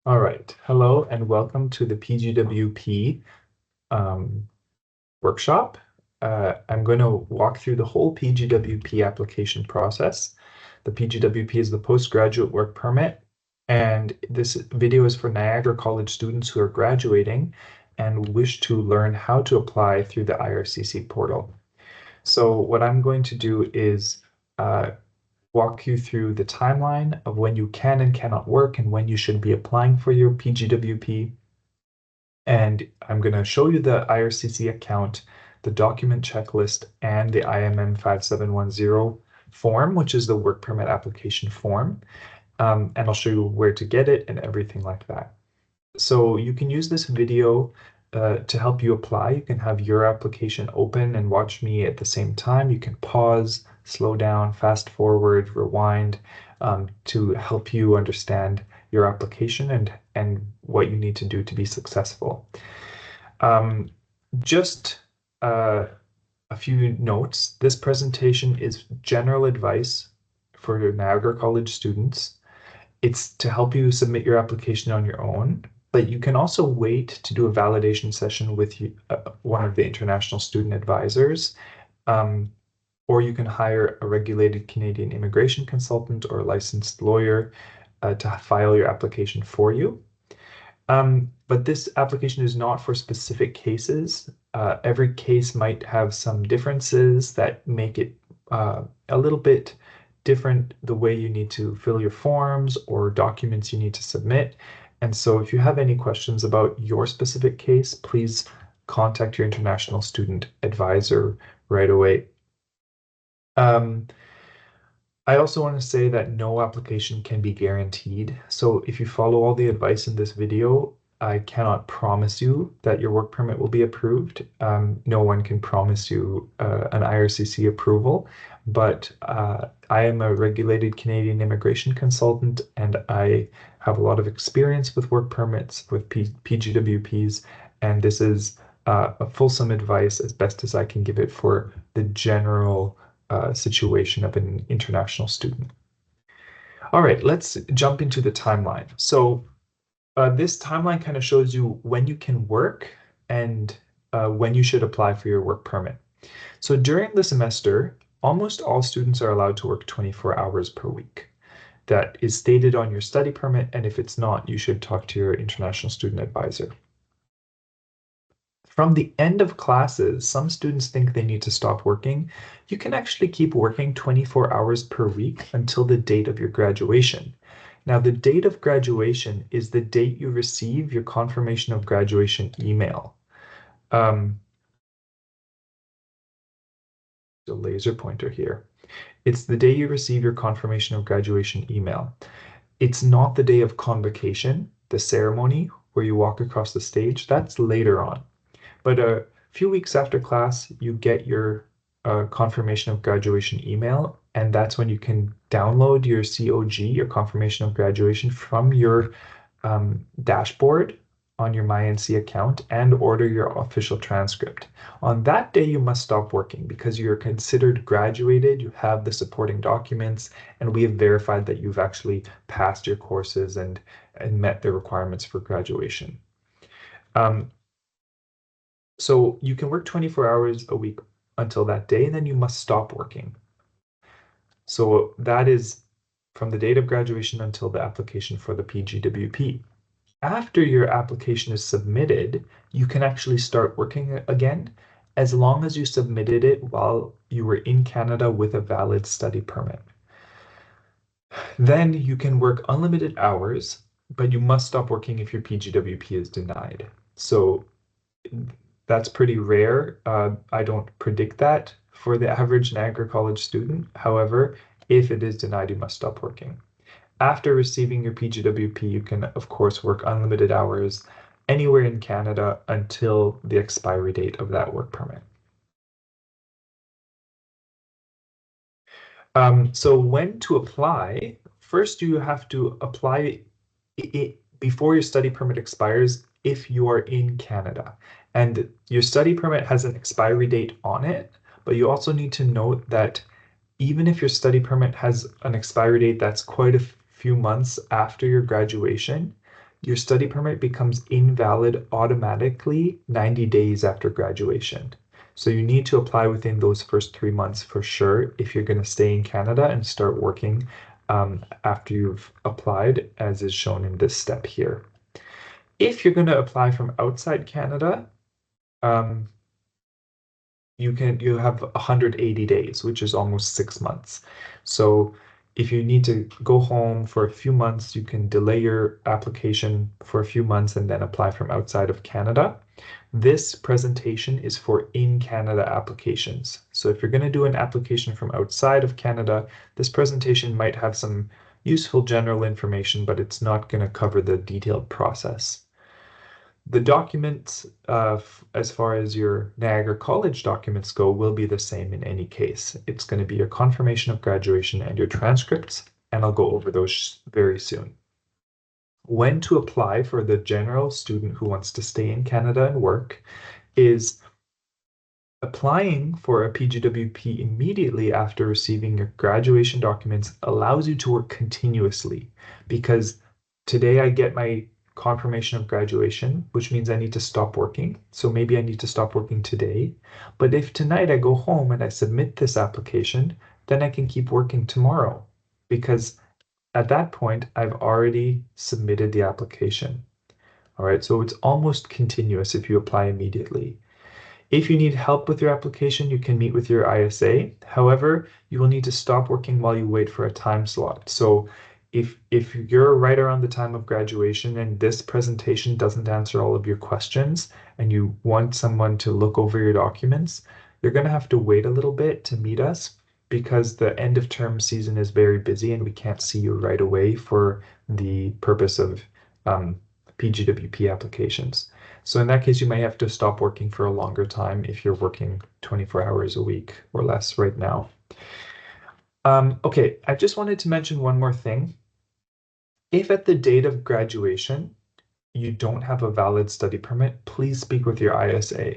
All right. Hello and welcome to the PGWP um, workshop. I'm going to walk through the whole PGWP application process. The PGWP is the Postgraduate Work Permit, and this video is for Niagara College students who are graduating and wish to learn how to apply through the IRCC portal. So what I'm going to do is uh, walk you through the timeline of when you can and cannot work and when you should be applying for your PGWP. And I'm going to show you the IRCC account, the document checklist, and the IMM 5710 form, which is the work permit application form. And I'll show you where to get it and everything like that. So you can use this video to help you apply. You can have your application open and watch me at the same time. You can pause, slow down, fast forward, rewind to help you understand your application and what you need to do to be successful. Just a few notes. This presentation is general advice for Niagara College students. It's to help you submit your application on your own, but you can also wait to do a validation session with one of the international student advisors, or you can hire a regulated Canadian immigration consultant or a licensed lawyer to file your application for you. But this application is not for specific cases. Every case might have some differences that make it a little bit different the way you need to fill your forms or documents you need to submit. And so if you have any questions about your specific case, please contact your international student advisor right away. I also want to say that no application can be guaranteed. So if you follow all the advice in this video, I cannot promise you that your work permit will be approved. No one can promise you an IRCC approval, but I am a regulated Canadian immigration consultant and I have a lot of experience with work permits, with PGWPs, and this is a fulsome advice as best as I can give it for the general situation of an international student. All right, let's jump into the timeline. So this timeline kind of shows you when you can work and when you should apply for your work permit. So during the semester, almost all students are allowed to work 24 hours per week. That is stated on your study permit, and if it's not, you should talk to your international student advisor. From the end of classes, some students think they need to stop working. You can actually keep working 24 hours per week until the date of your graduation. Now, the date of graduation is the date you receive your confirmation of graduation email. The laser pointer here. It's the day you receive your confirmation of graduation email. It's not the day of convocation, the ceremony where you walk across the stage. That's later on. But a few weeks after class, you get your confirmation of graduation email, and that's when you can download your COG, your confirmation of graduation, from your dashboard on your MyNC account and order your official transcript. On that day, you must stop working because you're considered graduated, you have the supporting documents, and we have verified that you've actually passed your courses and met the requirements for graduation. So you can work 24 hours a week until that day, and then you must stop working. So that is from the date of graduation until the application for the PGWP. After your application is submitted, you can actually start working again as long as you submitted it while you were in Canada with a valid study permit. Then you can work unlimited hours, but you must stop working if your PGWP is denied. So that's pretty rare. I don't predict that for the average Niagara College student. However, if it is denied, you must stop working. After receiving your PGWP, you can, of course, work unlimited hours anywhere in Canada until the expiry date of that work permit. So when to apply, first you have to apply it before your study permit expires if you are in Canada. And your study permit has an expiry date on it, but you also need to note that even if your study permit has an expiry date that's quite a few months after your graduation, your study permit becomes invalid automatically 90 days after graduation. So you need to apply within those first 3 months for sure if you're going to stay in Canada and start working after you've applied, as is shown in this step here. If you're going to apply from outside Canada, you have 180 days, which is almost 6 months. So if you need to go home for a few months, you can delay your application for a few months and then apply from outside of Canada. This presentation is for in-Canada applications. So if you're going to do an application from outside of Canada, this presentation might have some useful general information, but it's not going to cover the detailed process. The documents, as far as your Niagara College documents go, will be the same in any case. It's going to be your confirmation of graduation and your transcripts, and I'll go over those very soon. When to apply for the general student who wants to stay in Canada and work is applying for a PGWP immediately after receiving your graduation documents allows you to work continuously, because today I get my confirmation of graduation, which means I need to stop working. So maybe I need to stop working today. But if tonight I go home and I submit this application, then I can keep working tomorrow, because at that point I've already submitted the application. All right, so it's almost continuous if you apply immediately. If you need help with your application, you can meet with your ISA. However, you will need to stop working while you wait for a time slot. So if you're right around the time of graduation and this presentation doesn't answer all of your questions and you want someone to look over your documents, you're going to have to wait a little bit to meet us, because the end of term season is very busy and we can't see you right away for the purpose of PGWP applications. So in that case, you may have to stop working for a longer time if you're working 24 hours a week or less right now. Okay, I just wanted to mention one more thing. If at the date of graduation, you don't have a valid study permit, please speak with your ISA.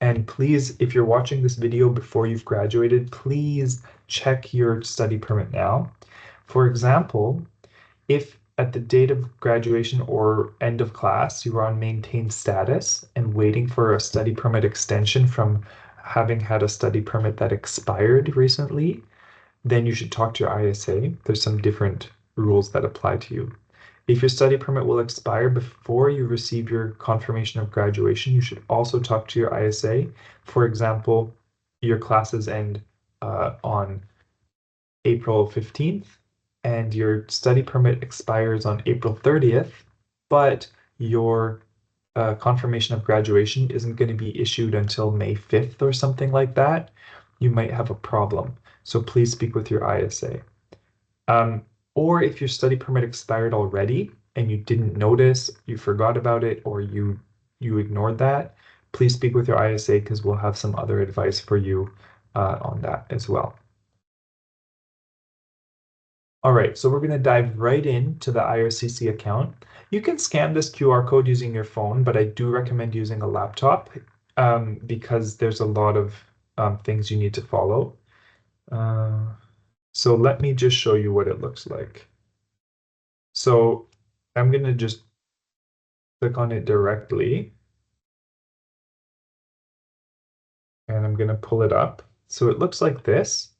And please, if you're watching this video before you've graduated, please check your study permit now. For example, if at the date of graduation or end of class, you are on maintained status and waiting for a study permit extension from having had a study permit that expired recently, then you should talk to your ISA. There's some different rules that apply to you. If your study permit will expire before you receive your confirmation of graduation, you should also talk to your ISA. For example, your classes end on April 15th and your study permit expires on April 30th, but your confirmation of graduation isn't going to be issued until May 5th or something like that, you might have a problem. So please speak with your ISA. Or if your study permit expired already and you didn't notice, you forgot about it, or you ignored that, please speak with your ISA, because we'll have some other advice for you on that as well. All right, so we're going to dive right into the IRCC account. You can scan this QR code using your phone, but I do recommend using a laptop because there's a lot of things you need to follow. So let me just show you what it looks like. So I'm going to just click on it directly, and I'm going to pull it up. So it looks like this,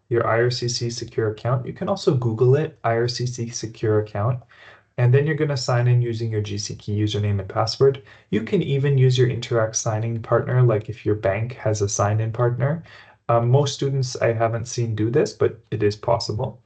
your IRCC secure account. You can also Google it, IRCC secure account. And then you're going to sign in using your GCKey username and password. You can even use your Interact signing partner, like if your bank has a sign-in partner. Most students I haven't seen do this, but it is possible.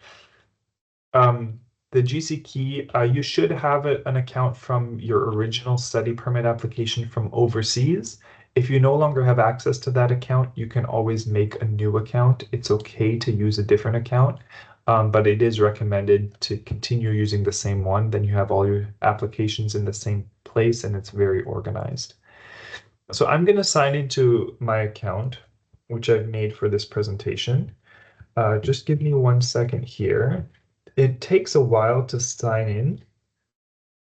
The GCKey, you should have an account from your original study permit application from overseas. If you no longer have access to that account, you can always make a new account. It's okay to use a different account. But it is recommended to continue using the same one. Then you have all your applications in the same place and it's very organized. So I'm going to sign into my account, which I've made for this presentation. Just give me 1 second here. It takes a while to sign in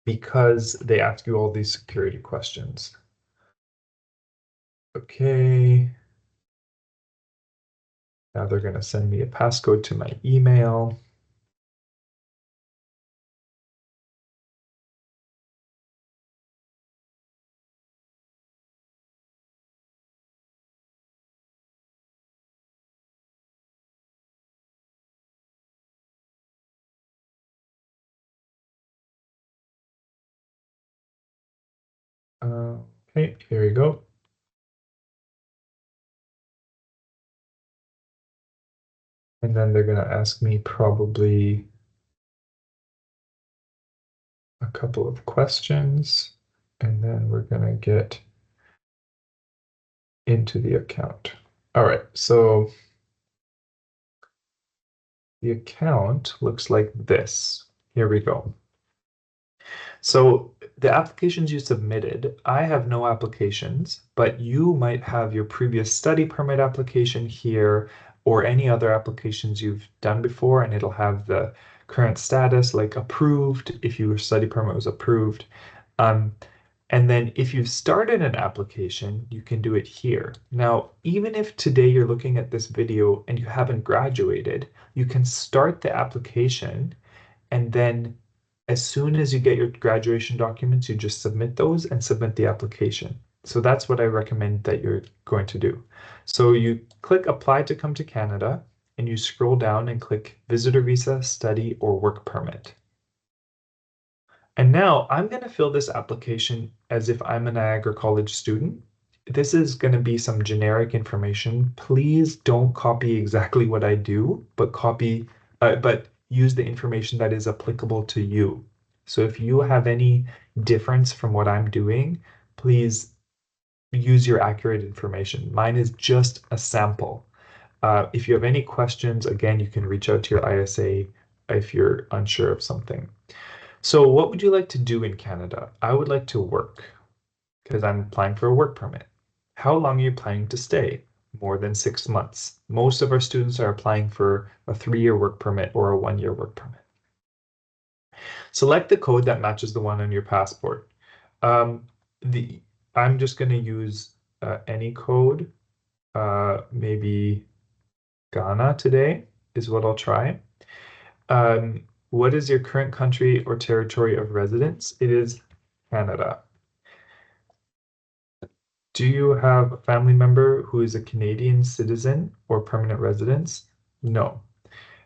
because they ask you all these security questions. Okay. Now they're going to send me a passcode to my email. Okay, here we go. And then they're going to ask me probably a couple of questions, and then we're going to get into the account. All right, so the account looks like this. Here we go. So the applications you submitted, I have no applications, but you might have your previous study permit application here or any other applications you've done before, and it'll have the current status, like approved, if your study permit was approved. And then if you've started an application, you can do it here. Now, even if today you're looking at this video and you haven't graduated, you can start the application, and then as soon as you get your graduation documents, you just submit those and submit the application. So that's what I recommend that you're going to do. So you click Apply to come to Canada, and you scroll down and click Visitor Visa, Study, or Work Permit. And now I'm going to fill this application as if I'm a Niagara College student. This is going to be some generic information. Please don't copy exactly what I do, but use the information that is applicable to you. So if you have any difference from what I'm doing, please use your accurate information. Mine is just a sample. If you have any questions, again, you can reach out to your ISA if you're unsure of something. So what would you like to do in Canada? I would like to work because I'm applying for a work permit. How long are you planning to stay? More than 6 months. Most of our students are applying for a 3-year work permit or a 1-year work permit. Select the code that matches the one on your passport. I'm just going to use any code. Maybe Ghana today is what I'll try. What is your current country or territory of residence? It is Canada. Do you have a family member who is a Canadian citizen or permanent residence? No.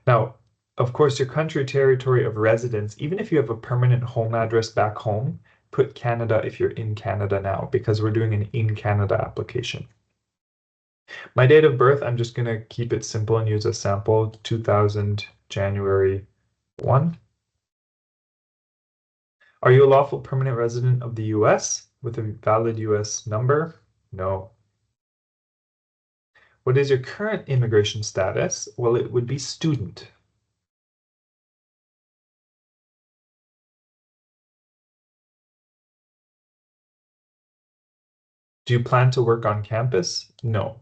Now, of course, your country or territory of residence, even if you have a permanent home address back home, put Canada if you're in Canada now, because we're doing an in Canada application. My date of birth, I'm just going to keep it simple and use a sample, 2000 January 1. Are you a lawful permanent resident of the US with a valid US number? No. What is your current immigration status? Well, it would be student. Do you plan to work on campus? No.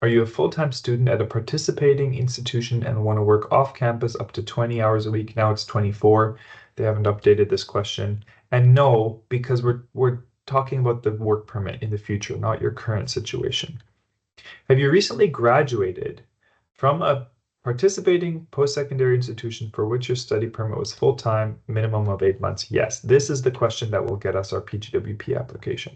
Are you a full-time student at a participating institution and want to work off campus up to 20 hours a week? Now it's 24. They haven't updated this question. And no, because we're talking about the work permit in the future, not your current situation. Have you recently graduated from a participating post-secondary institution for which your study permit was full-time, minimum of 8 months? Yes, this is the question that will get us our PGWP application.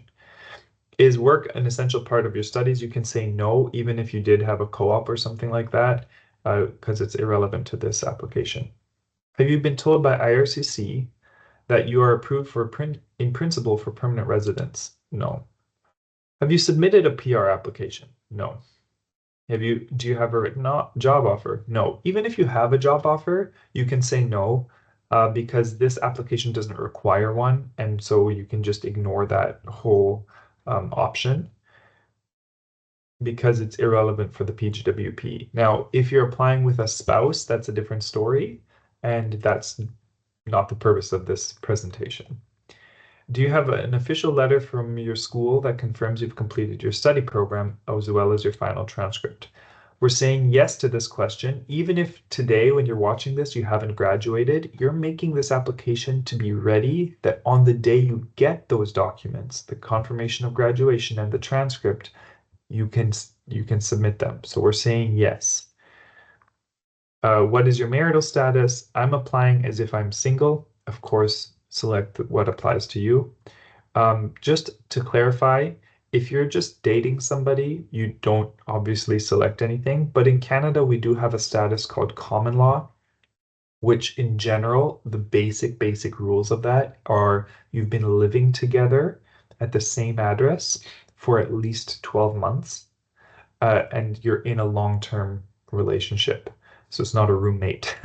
Is work an essential part of your studies? You can say no, even if you did have a co-op or something like that, because it's irrelevant to this application. Have you been told by IRCC that you are approved for in principle for permanent residence? No. Have you submitted a PR application? No. Do you have a written job offer? No. Even if you have a job offer, you can say no, because this application doesn't require one, and so you can just ignore that whole option because it's irrelevant for the PGWP. Now, if you're applying with a spouse, that's a different story, and that's not the purpose of this presentation. Do you have an official letter from your school that confirms you've completed your study program as well as your final transcript? We're saying yes to this question. Even if today, when you're watching this, you haven't graduated, you're making this application to be ready that on the day you get those documents, the confirmation of graduation and the transcript, you can submit them. So we're saying yes. What is your marital status? I'm applying as if I'm single. Of course, select what applies to you. Just to clarify, if you're just dating somebody, you don't obviously select anything. But in Canada, we do have a status called common law, which in general, the basic rules of that are you've been living together at the same address for at least 12 months, and you're in a long-term relationship. So it's not a roommate.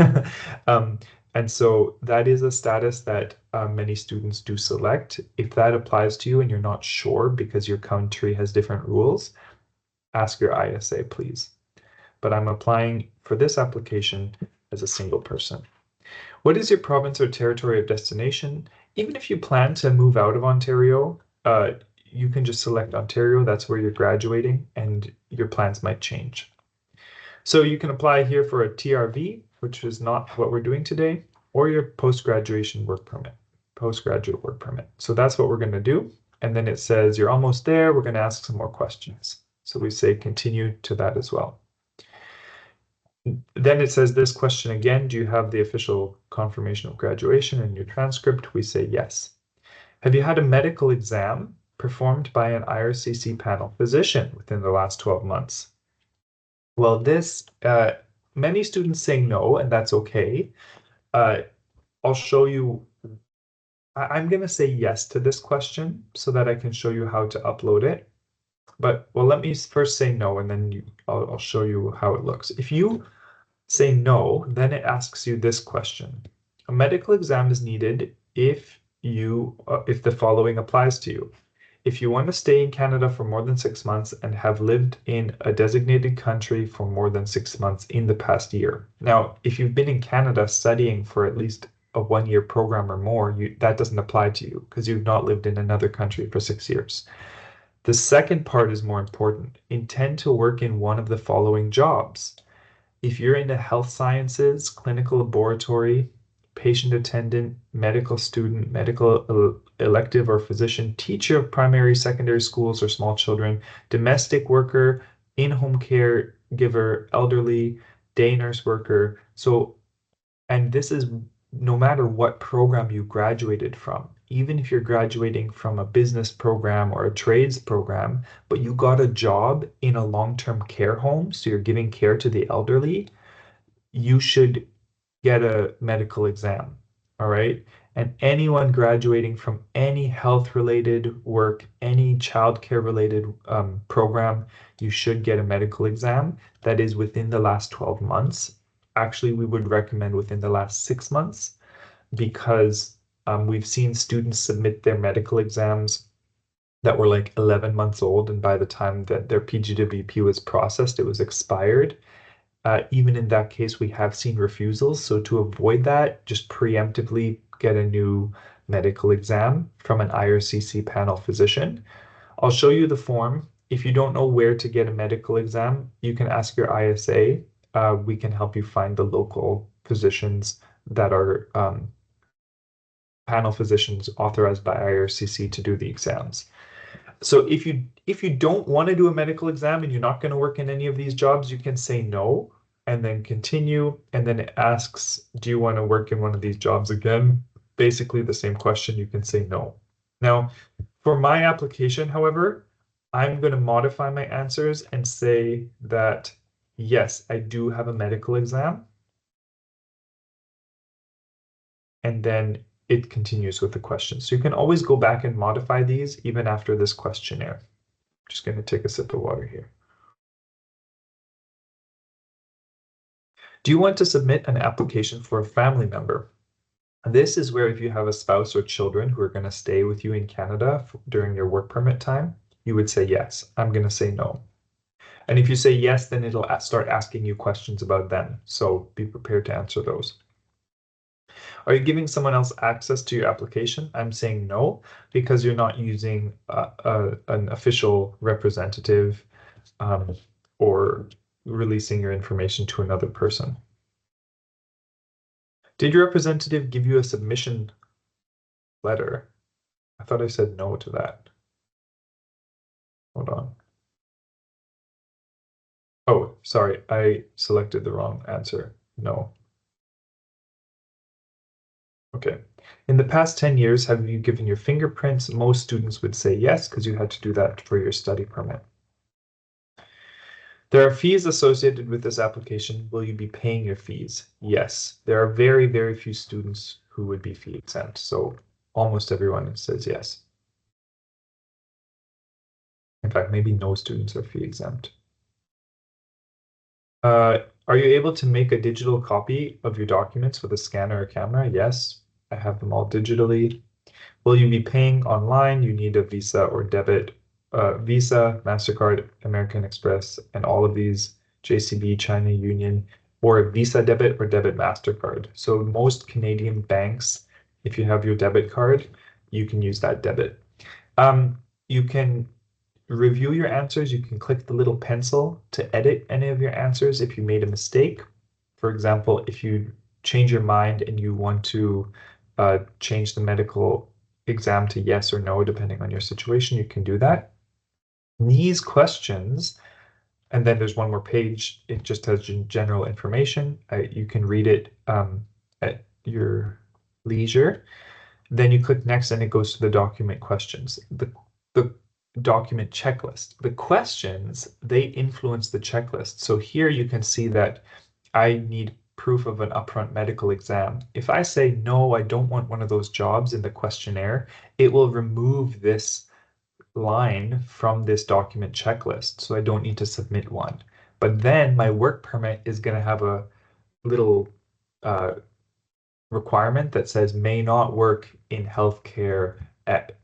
Um, and so that is a status that many students do select. If that applies to you and you're not sure because your country has different rules, ask your ISA, please. But I'm applying for this application as a single person. What is your province or territory of destination? Even if you plan to move out of Ontario, you can just select Ontario. That's where you're graduating, and your plans might change. So you can apply here for a TRV, which is not what we're doing today, or your postgraduate work permit. So that's what we're going to do. And then it says you're almost there. We're going to ask some more questions. So we say continue to that as well. Then it says this question again, do you have the official confirmation of graduation in your transcript? We say yes. Have you had a medical exam performed by an IRCC panel physician within the last 12 months? Well, this, many students say no, and that's okay. I'll show you, I'm going to say yes to this question so that I can show you how to upload it. But, well, let me first say no, and then I'll show you how it looks. If you say no, then it asks you this question. A medical exam is needed if the following applies to you. If you want to stay in Canada for more than 6 months and have lived in a designated country for more than 6 months in the past year. Now, if you've been in Canada studying for at least a 1-year program or more, that doesn't apply to you because you've not lived in another country for 6 years. The second part is more important. Intend to work in one of the following jobs. If you're into health sciences, clinical laboratory, patient attendant, medical student, medical elective or physician, teacher of primary, secondary schools or small children, domestic worker, in-home care giver, elderly, day nurse worker. So, and this is no matter what program you graduated from, even if you're graduating from a business program or a trades program, but you got a job in a long-term care home, so you're giving care to the elderly, you should get a medical exam, all right? And anyone graduating from any health-related work, any childcare-related program, you should get a medical exam that is within the last 12 months. Actually, we would recommend within the last 6 months because we've seen students submit their medical exams that were like 11 months old, and by the time that their PGWP was processed, it was expired. Even in that case, we have seen refusals. So to avoid that, just preemptively get a new medical exam from an IRCC panel physician. I'll show you the form. If you don't know where to get a medical exam, you can ask your ISA. We can help you find the local physicians that are panel physicians authorized by IRCC to do the exams. So if you don't want to do a medical exam and you're not going to work in any of these jobs, you can say no and then continue. And then it asks, do you want to work in one of these jobs again? Basically the same question, you can say no. Now, for my application, however, I'm going to modify my answers and say that, yes, I do have a medical exam. And then it continues with the question. So you can always go back and modify these even after this questionnaire. Just going to take a sip of water here. Do you want to submit an application for a family member? This is where if you have a spouse or children who are going to stay with you in Canada during your work permit time, you would say yes. I'm going to say no. And if you say yes, then it'll start asking you questions about them. So be prepared to answer those. Are you giving someone else access to your application? I'm saying no, because you're not using an official representative or releasing your information to another person. Did your representative give you a submission letter? I thought I said no to that. Hold on. Oh, sorry, I selected the wrong answer. No. Okay. In the past 10 years, have you given your fingerprints? Most students would say yes, because you had to do that for your study permit. There are fees associated with this application. Will you be paying your fees? Yes. There are very, very few students who would be fee exempt. So almost everyone says yes. In fact, maybe no students are fee exempt. Are you able to make a digital copy of your documents with a scanner or camera? Yes, I have them all digitally. Will you be paying online? You need a Visa or debit. Visa, MasterCard, American Express, and all of these, JCB, China Union, or a Visa debit or debit MasterCard. So most Canadian banks, if you have your debit card, you can use that debit. You can review your answers. You can click the little pencil to edit any of your answers if you made a mistake. For example, if you change your mind and you want to change the medical exam to yes or no, depending on your situation, you can do that. These questions, and then there's one more page. It just has general information. You can read it at your leisure. Then you click next and it goes to the document questions. The document checklist. The questions, they influence the checklist. So here you can see that I need proof of an upfront medical exam. If I say, no, I don't want one of those jobs in the questionnaire, it will remove this line from this document checklist. So I don't need to submit one. But then my work permit is going to have a little requirement that says may not work in healthcare.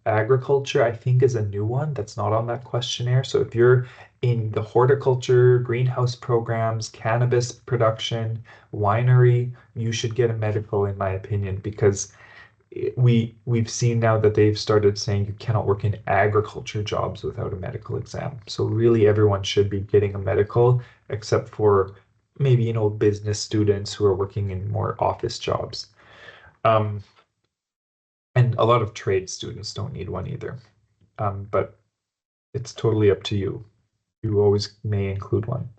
Agriculture, I think, is a new one that's not on that questionnaire. So if you're in the horticulture, greenhouse programs, cannabis production, winery, you should get a medical, in my opinion, because we've seen now that they've started saying you cannot work in agriculture jobs without a medical exam. So really everyone should be getting a medical, except for maybe, you know, business students who are working in more office jobs. And a lot of trade students don't need one either. But it's totally up to you. You always may include one.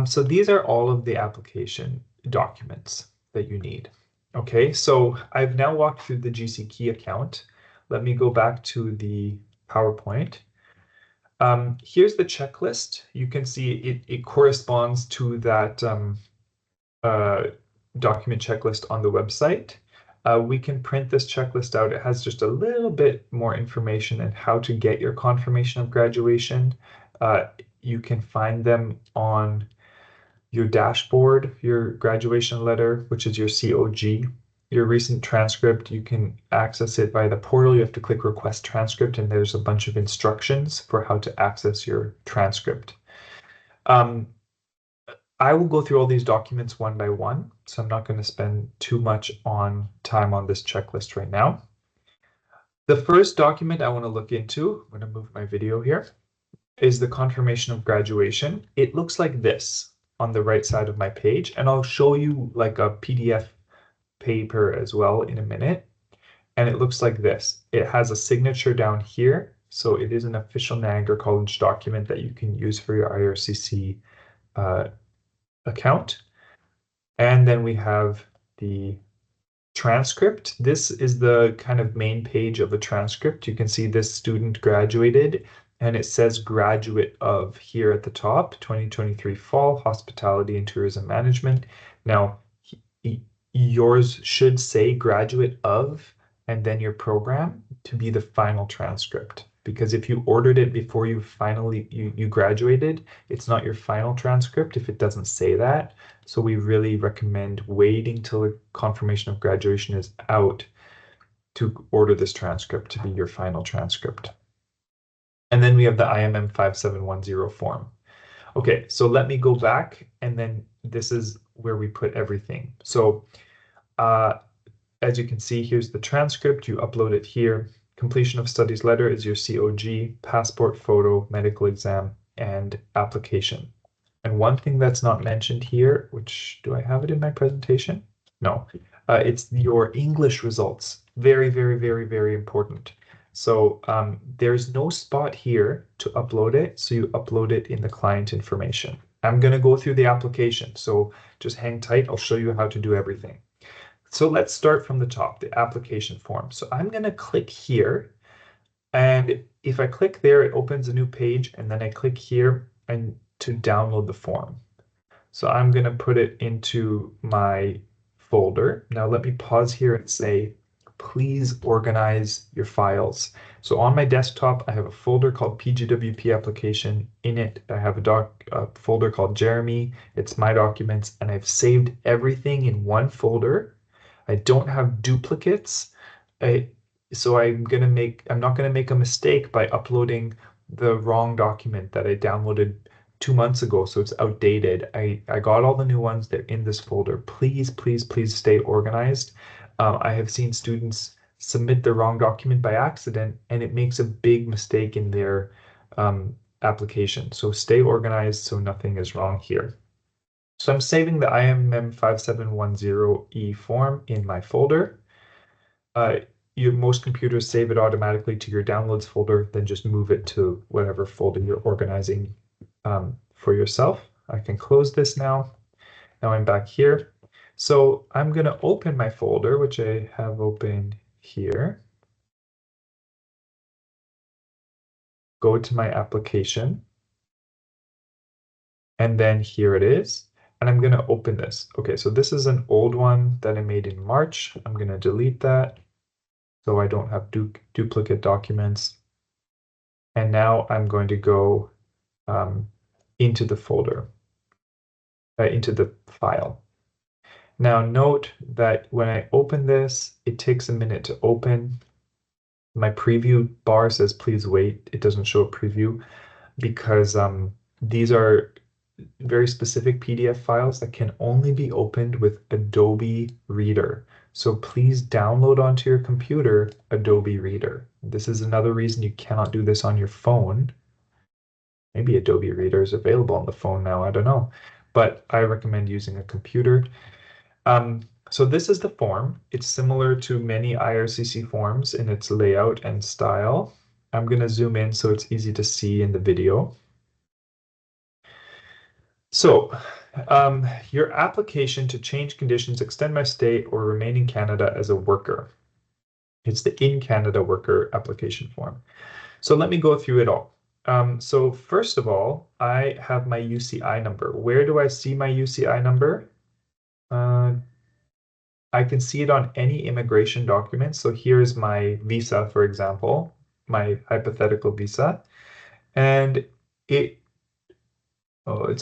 So these are all of the application documents that you need. Okay, so I've now walked through the GC Key account. Let me go back to the PowerPoint. Here's the checklist. You can see it corresponds to that document checklist on the website. We can print this checklist out. It has just a little bit more information on how to get your confirmation of graduation. You can find them on your dashboard, your graduation letter, which is your COG, your recent transcript. You can access it via the portal. You have to click request transcript, and there's a bunch of instructions for how to access your transcript. I will go through all these documents one by one, so I'm not going to spend too much time on this checklist right now. The first document I want to look into, I'm going to move my video here, is the confirmation of graduation. It looks like this on the right side of my page, and I'll show you like a PDF paper as well in a minute. And it looks like this. It has a signature down here, so it is an official Niagara College document that you can use for your IRCC account. And then we have the transcript. This is the kind of main page of a transcript. You can see this student graduated, and it says graduate of here at the top, 2023 fall, hospitality and tourism management. Now, yours should say graduate of, and then your program to be the final transcript. Because if you ordered it before you graduated, it's not your final transcript if it doesn't say that. So we really recommend waiting till the confirmation of graduation is out to order this transcript to be your final transcript. And then we have the IMM 5710 form. Okay, so let me go back, and then this is where we put everything. So as you can see, here's the transcript. You upload it here. Completion of studies letter is your COG, passport photo, medical exam, and application. And one thing that's not mentioned here, which, do I have it in my presentation? No, it's your English results. Very, very, very, very important. So there's no spot here to upload it, so you upload it in the client information. I'm going to go through the application, so just hang tight. I'll show you how to do everything. So let's start from the top, the application form. So I'm going to click here, and if I click there, it opens a new page, and then I click here, and to download the form. So I'm going to put it into my folder. Now let me pause here and say, please organize your files. So on my desktop, I have a folder called PGWP application. In it, I have a folder called Jeremy. It's my documents, and I've saved everything in one folder. I don't have duplicates. So I'm not gonna make a mistake by uploading the wrong document that I downloaded 2 months ago, so it's outdated. I got all the new ones. They're in this folder. Please, please, please stay organized. I have seen students submit the wrong document by accident, and it makes a big mistake in their application. So stay organized so nothing is wrong here. So I'm saving the IMM 5710E form in my folder. Most computers save it automatically to your downloads folder, then just move it to whatever folder you're organizing for yourself. I can close this now. Now I'm back here. So I'm going to open my folder, which I have opened here. Go to my application. And then here it is. And I'm going to open this. Okay, so this is an old one that I made in March. I'm going to delete that so I don't have duplicate documents. And now I'm going to go into the folder, into the file. Now note that when I open this, it takes a minute to open. My preview bar says, please wait. It doesn't show a preview because these are very specific PDF files that can only be opened with Adobe Reader. So please download onto your computer Adobe Reader. This is another reason you cannot do this on your phone. Maybe Adobe Reader is available on the phone now, I don't know. But I recommend using a computer. So this is the form. It's similar to many IRCC forms in its layout and style. I'm going to zoom in so it's easy to see in the video. So your application to change conditions, extend my stay, or remain in Canada as a worker. It's the In Canada Worker application form. So let me go through it all. So first of all, I have my UCI number. Where do I see my UCI number? I can see it on any immigration document. So here's my visa, for example, my hypothetical visa, and it's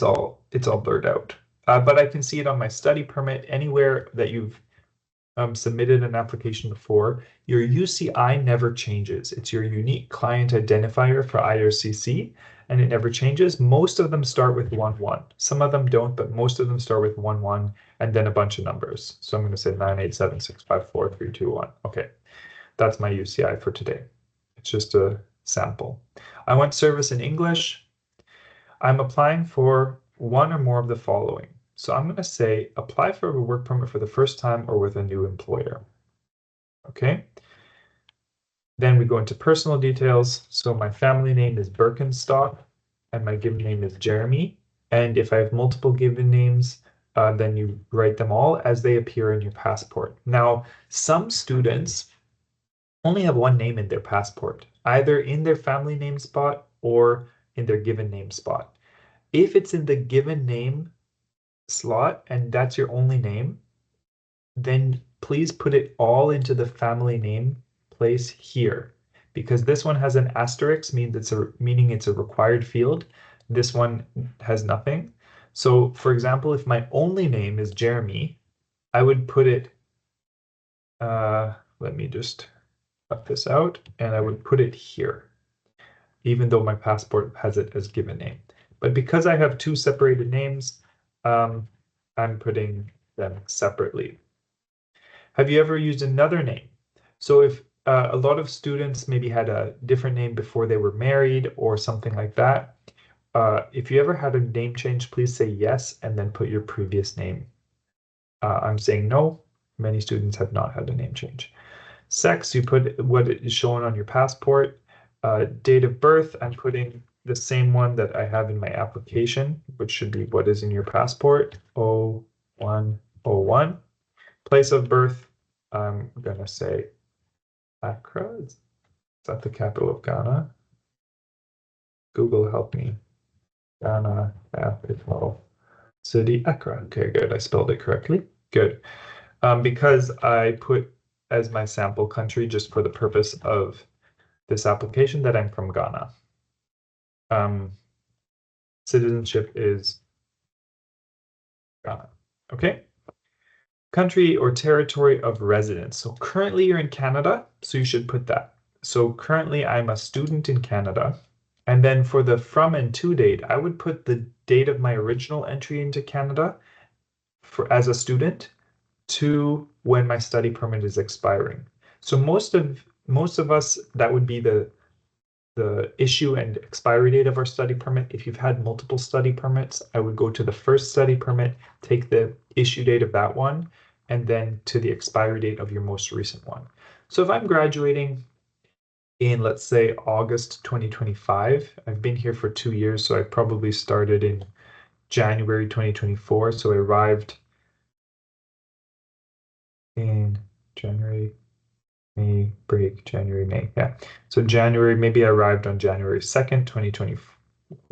all blurred out. But I can see it on my study permit, anywhere that you've submitted an application before. Your UCI never changes. It's your unique client identifier for IRCC, and it never changes. Most of them start with 11. Some of them don't, but most of them start with 11 and then a bunch of numbers. So I'm going to say 987654321. Okay, that's my UCI for today. It's just a sample. I want service in English. I'm applying for one or more of the following. So I'm going to say apply for a work permit for the first time or with a new employer. Okay. Then we go into personal details. So my family name is Birkenstock and my given name is Jeremy. And if I have multiple given names, then you write them all as they appear in your passport. Now, some students only have one name in their passport, either in their family name spot or in their given name spot. If it's in the given name slot and that's your only name, then please put it all into the family name place here, because this one has an asterisk, meaning it's a required field. This one has nothing. So for example, if my only name is Jeremy, I would put it, let me just cut this out, and I would put it here, even though my passport has it as given name. But because I have two separated names, I'm putting them separately. Have you ever used another name? So if a lot of students maybe had a different name before they were married or something like that, if you ever had a name change, please say yes and then put your previous name. I'm saying no. Many students have not had a name change. Sex, you put what is shown on your passport. Date of birth, I'm putting the same one that I have in my application, which should be what is in your passport, 0101. Place of birth, I'm gonna say Accra. Is that the capital of Ghana? Google, help me. Ghana, capital, city, Accra. Okay, good. I spelled it correctly. Good. Because I put as my sample country just for the purpose of this application that I'm from Ghana. Citizenship is Ghana. Okay. Country or territory of residence. So currently you're in Canada, so you should put that. So currently I'm a student in Canada. And then for the from and to date, I would put the date of my original entry into Canada as a student to when my study permit is expiring. So most of us, that would be the issue and expiry date of our study permit. If you've had multiple study permits, I would go to the first study permit, take the issue date of that one, and then to the expiry date of your most recent one. So if I'm graduating in, let's say, August 2025, I've been here for 2 years, so I probably started in January 2024. So I arrived in January, May, break, January, May. Yeah. So January, maybe I arrived on January 2nd, 2020.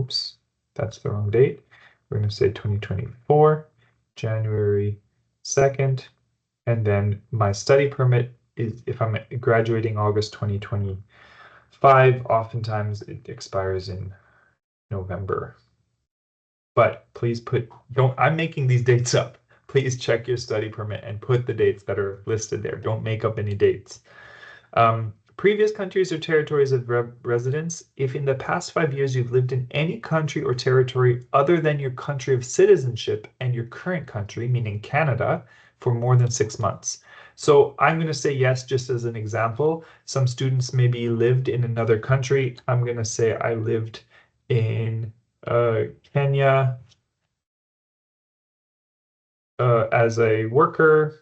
Oops, that's the wrong date. We're going to say 2024, January 2nd. And then my study permit is, if I'm graduating August 2025, oftentimes it expires in November. But please I'm making these dates up. Please check your study permit and put the dates that are listed there. Don't make up any dates. Previous countries or territories of residence. If in the past 5 years you've lived in any country or territory other than your country of citizenship and your current country, meaning Canada, for more than 6 months. So I'm going to say yes, just as an example. Some students maybe lived in another country. I'm going to say I lived in Kenya as a worker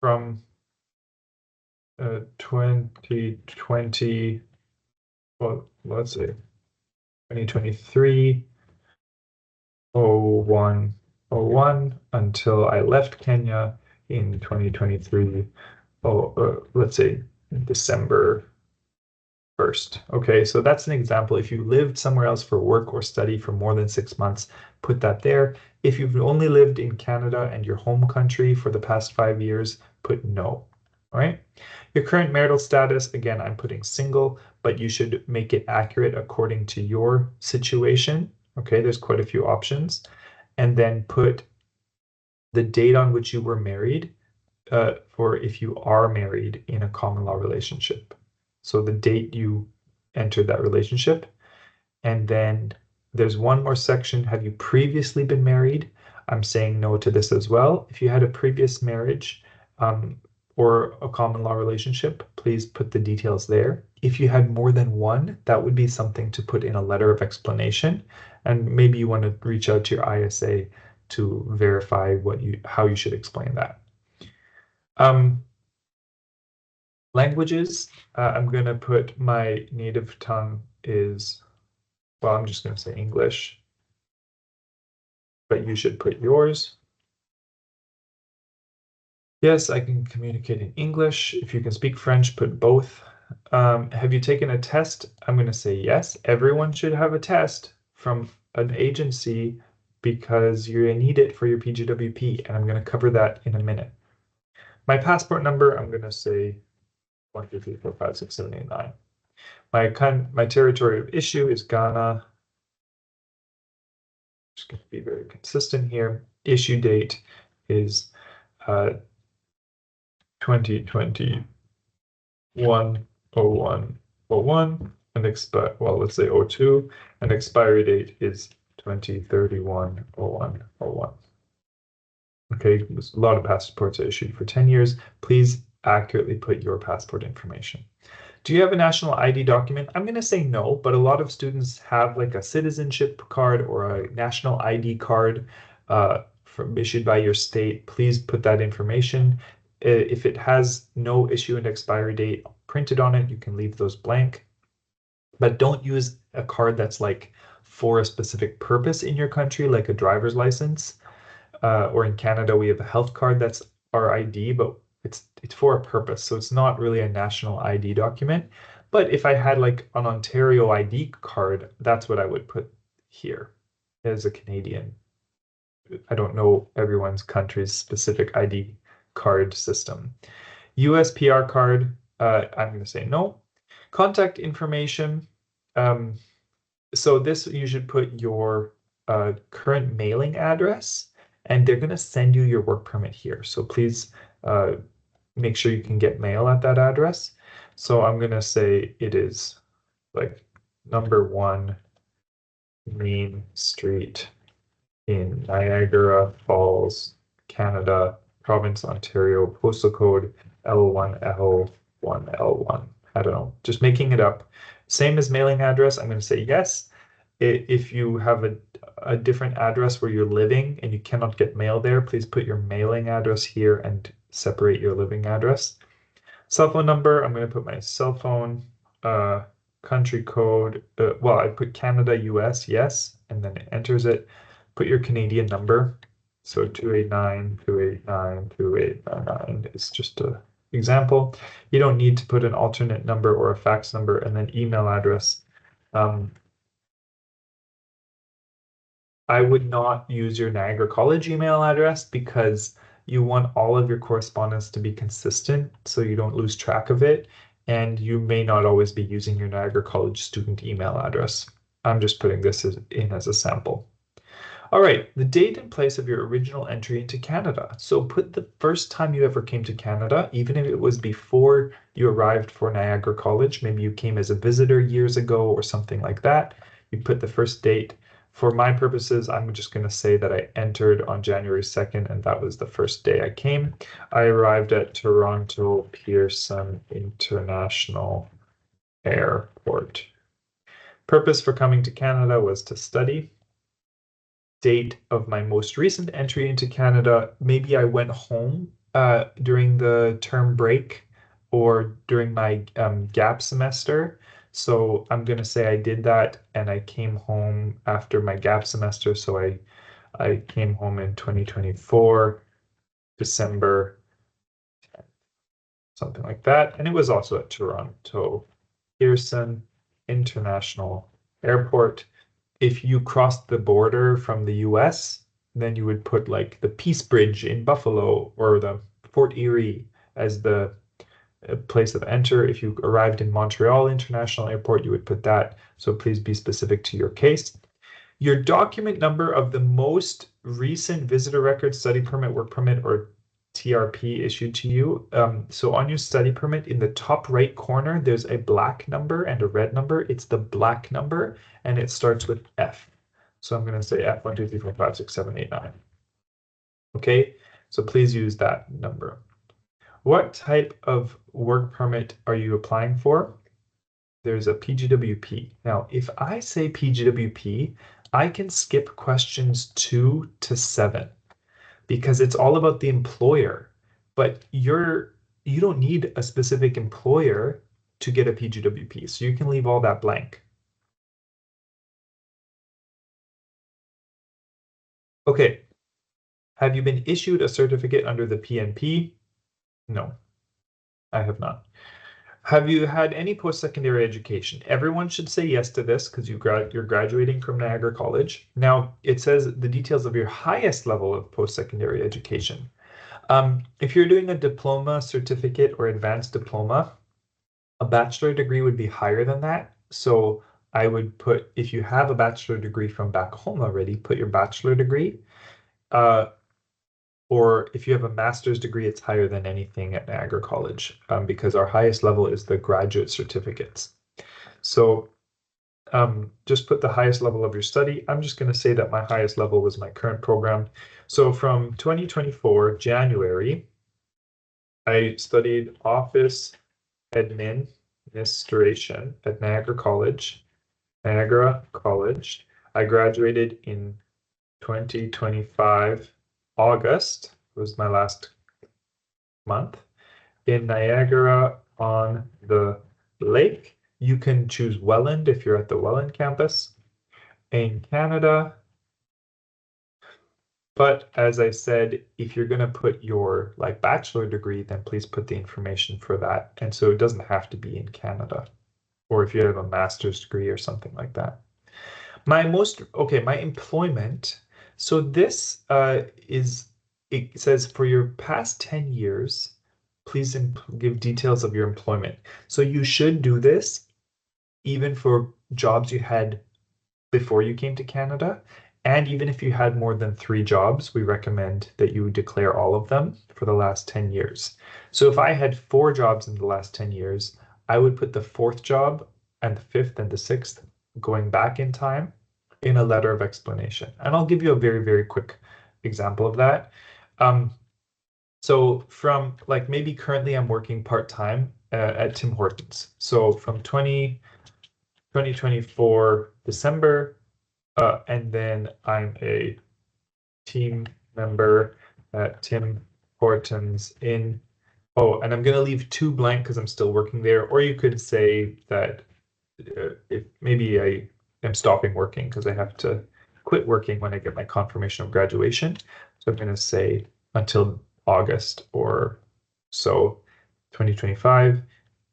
from 2020, well, let's say 2023, 01 until I left Kenya in 2023, let's say December 1st. Okay, so that's an example. If you lived somewhere else for work or study for more than 6 months, put that there. If you've only lived in Canada and your home country for the past 5 years, put no. All right. Your current marital status, again, I'm putting single, but you should make it accurate according to your situation. Okay, there's quite a few options. And then put the date on which you were married, for if you are married in a common law relationship. So the date you entered that relationship. And then there's one more section. Have you previously been married? I'm saying no to this as well. If you had a previous marriage or a common law relationship, please put the details there. If you had more than one, that would be something to put in a letter of explanation. And maybe you want to reach out to your ISA to verify how you should explain that. Languages, I'm going to put my native tongue is, well, I'm just going to say English, but you should put yours. Yes, I can communicate in English. If you can speak French, put both. Have you taken a test? I'm going to say yes. Everyone should have a test from an agency because you need it for your PGWP, and I'm going to cover that in a minute. My passport number, I'm going to say 1, 2, 3, 4, 5, 6, 7, 8, 9. My territory of issue is Ghana. Just going to be very consistent here. Issue date is 2021 01 and let's say 02, and expiry date is 2031 01. Okay, a lot of passports are issued for 10 years. Please accurately put your passport information. Do you have a national ID document? I'm going to say no, but a lot of students have like a citizenship card or a national ID card issued by your state. Please put that information. If it has no issue and expiry date printed on it, you can leave those blank. But don't use a card that's like for a specific purpose in your country, like a driver's license. Or in Canada, we have a health card that's our ID, but it's for a purpose. So it's not really a national ID document. But if I had like an Ontario ID card, that's what I would put here as a Canadian. I don't know everyone's country's specific ID card system. US PR card, I'm going to say no. Contact information. So this, you should put your current mailing address, and they're going to send you your work permit here. So please make sure you can get mail at that address. So I'm going to say it is like #1 Main Street in Niagara Falls, Canada, Province, Ontario, postal code L1L1L1. I don't know, just making it up. Same as mailing address, I'm going to say yes. If you have a different address where you're living and you cannot get mail there, please put your mailing address here and separate your living address. Cell phone number, I'm going to put my cell phone, country code, well, I put Canada, US, yes, and then it enters it. Put your Canadian number. So 289-289-2899 is just an example. You don't need to put an alternate number or a fax number, and then email address. I would not use your Niagara College email address because you want all of your correspondence to be consistent so you don't lose track of it, and you may not always be using your Niagara College student email address. I'm just putting this in as a sample. All right, the date and place of your original entry into Canada. So put the first time you ever came to Canada, even if it was before you arrived for Niagara College. Maybe you came as a visitor years ago or something like that. You put the first date. For my purposes, I'm just going to say that I entered on January 2nd, and that was the first day I came. I arrived at Toronto Pearson International Airport. Purpose for coming to Canada was to study. Date of my most recent entry into Canada, maybe I went home during the term break or during my gap semester. So I'm going to say I did that and I came home after my gap semester. So I came home in 2024, December, something like that. And it was also at Toronto Pearson International Airport. If you crossed the border from the US, then you would put like the Peace Bridge in Buffalo or the Fort Erie as the place of enter. If you arrived in Montreal International Airport, you would put that. So please be specific to your case. Your document number of the most recent visitor record, study permit, work permit, or TRP issued to you. So on your study permit, in the top right corner, there's a black number and a red number. It's the black number, and it starts with F. So I'm going to say F 1, 2, 3, 4, 5, 6, 7, 8, 9. Okay, so please use that number. What type of work permit are you applying for? There's a PGWP. Now, if I say PGWP, I can skip questions 2 to 7 because it's all about the employer. But you don't need a specific employer to get a PGWP, so you can leave all that blank. Okay, have you been issued a certificate under the PNP? No, I have not. Have you had any post-secondary education? Everyone should say yes to this because you're graduating from Niagara College. Now, it says the details of your highest level of post-secondary education. If you're doing a diploma, certificate, or advanced diploma, a bachelor degree would be higher than that. So I would put, if you have a bachelor degree from back home already, put your bachelor degree. Or if you have a master's degree, it's higher than anything at Niagara College because our highest level is the graduate certificates. So just put the highest level of your study. I'm just going to say that my highest level was my current program. So from 2024, January, I studied office administration at Niagara College. I graduated in 2025. August was my last month in Niagara on the Lake. You can choose Welland if you're at the Welland campus in Canada. But as I said, if you're going to put your bachelor degree, then please put the information for that. And so it doesn't have to be in Canada, or if you have a master's degree or something like that. My employment. So this it says for your past 10 years, please give details of your employment. So you should do this even for jobs you had before you came to Canada. And even if you had more than 3 jobs, we recommend that you declare all of them for the last 10 years. So if I had 4 jobs in the last 10 years, I would put the 4th job and the 5th and the 6th going back in time in a letter of explanation. And I'll give you a very, very quick example of that. So from like maybe currently I'm working part-time at Tim Hortons. So from 2024 December, and then I'm a team member at Tim Hortons in, oh, and I'm going to leave 2 blank because I'm still working there. Or you could say that if maybe I am stopping working because I have to quit working when I get my confirmation of graduation. So I'm going to say until August or so 2025.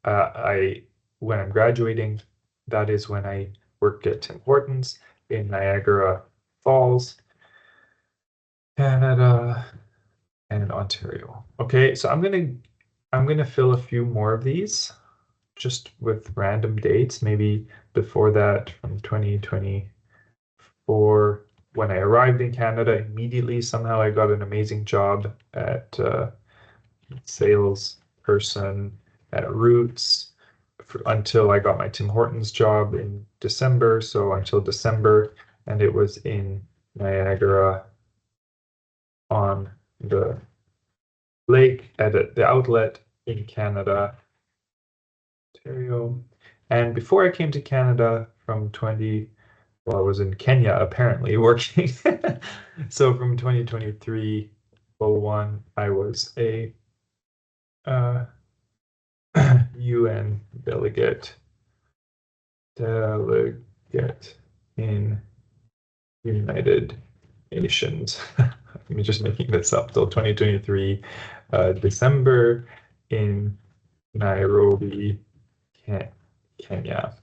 When I'm graduating, that is when I worked at Tim Hortons in Niagara Falls, Canada, and Ontario. Okay, so I'm gonna fill a few more of these just with random dates, maybe before that from 2024. When I arrived in Canada, immediately somehow I got an amazing job at salesperson at Roots until I got my Tim Hortons job in December. So until December, and it was in Niagara on the lake at the outlet in Canada, Ontario. And before I came to Canada well, I was in Kenya apparently working. So from 2023-01, I was a UN delegate in United Nations. I'm just making this up. Till 2023 December in Nairobi, Kenya.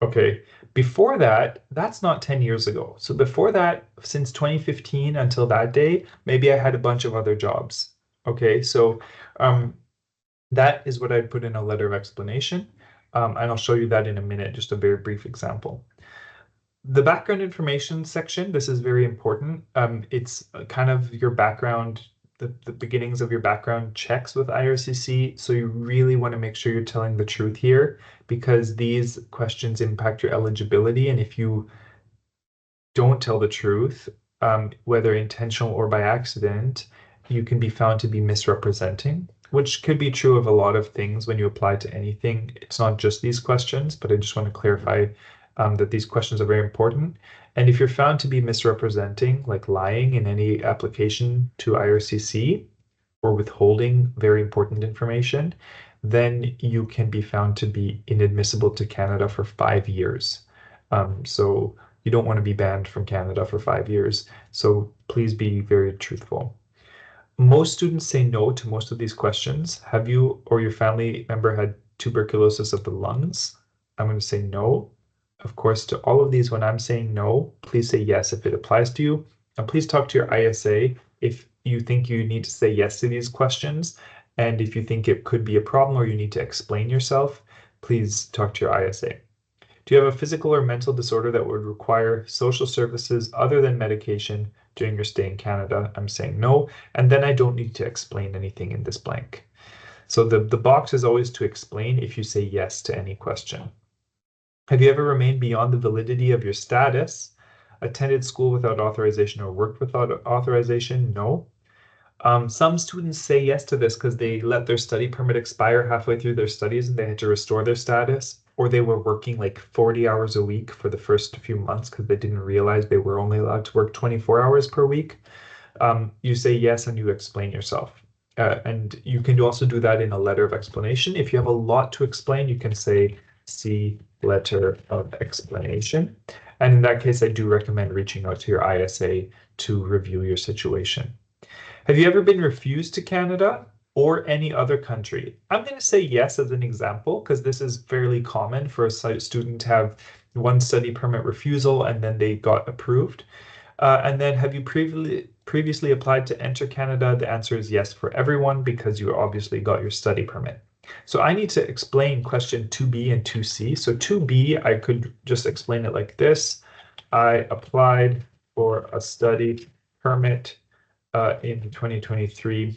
Okay, before that, that's not 10 years ago. So before that, since 2015 until that day, maybe I had a bunch of other jobs. Okay, so that is what I'd put in a letter of explanation. And I'll show you that in a minute, just a very brief example. The background information section, this is very important. It's kind of your background, the beginnings of your background checks with IRCC. So you really want to make sure you're telling the truth here because these questions impact your eligibility. And if you don't tell the truth, whether intentional or by accident, you can be found to be misrepresenting, which could be true of a lot of things when you apply to anything. It's not just these questions, but I just want to clarify that these questions are very important. And if you're found to be misrepresenting, like lying in any application to IRCC or withholding very important information, then you can be found to be inadmissible to Canada for 5 years. So you don't want to be banned from Canada for 5 years. So please be very truthful. Most students say no to most of these questions. Have you or your family member had tuberculosis of the lungs? I'm going to say no. Of course, to all of these, when I'm saying no, please say yes if it applies to you. And please talk to your ISA if you think you need to say yes to these questions. And if you think it could be a problem or you need to explain yourself, please talk to your ISA. Do you have a physical or mental disorder that would require social services other than medication during your stay in Canada? I'm saying no. And then I don't need to explain anything in this blank. So the box is always to explain if you say yes to any question. Have you ever remained beyond the validity of your status, attended school without authorization or worked without authorization? No. Some students say yes to this because they let their study permit expire halfway through their studies and they had to restore their status, or they were working like 40 hours a week for the first few months because they didn't realize they were only allowed to work 24 hours per week. You say yes and you explain yourself. And you can also do that in a letter of explanation. If you have a lot to explain, you can say see letter of explanation. And in that case, I do recommend reaching out to your ISA to review your situation. Have you ever been refused to Canada or any other country? I'm going to say yes as an example because this is fairly common for a student to have one study permit refusal, and then they got approved. And then have you previously applied to enter Canada? The answer is yes for everyone because you obviously got your study permit. So I need to explain question 2B and 2C. So 2B, I could just explain it like this. I applied for a study permit in 2023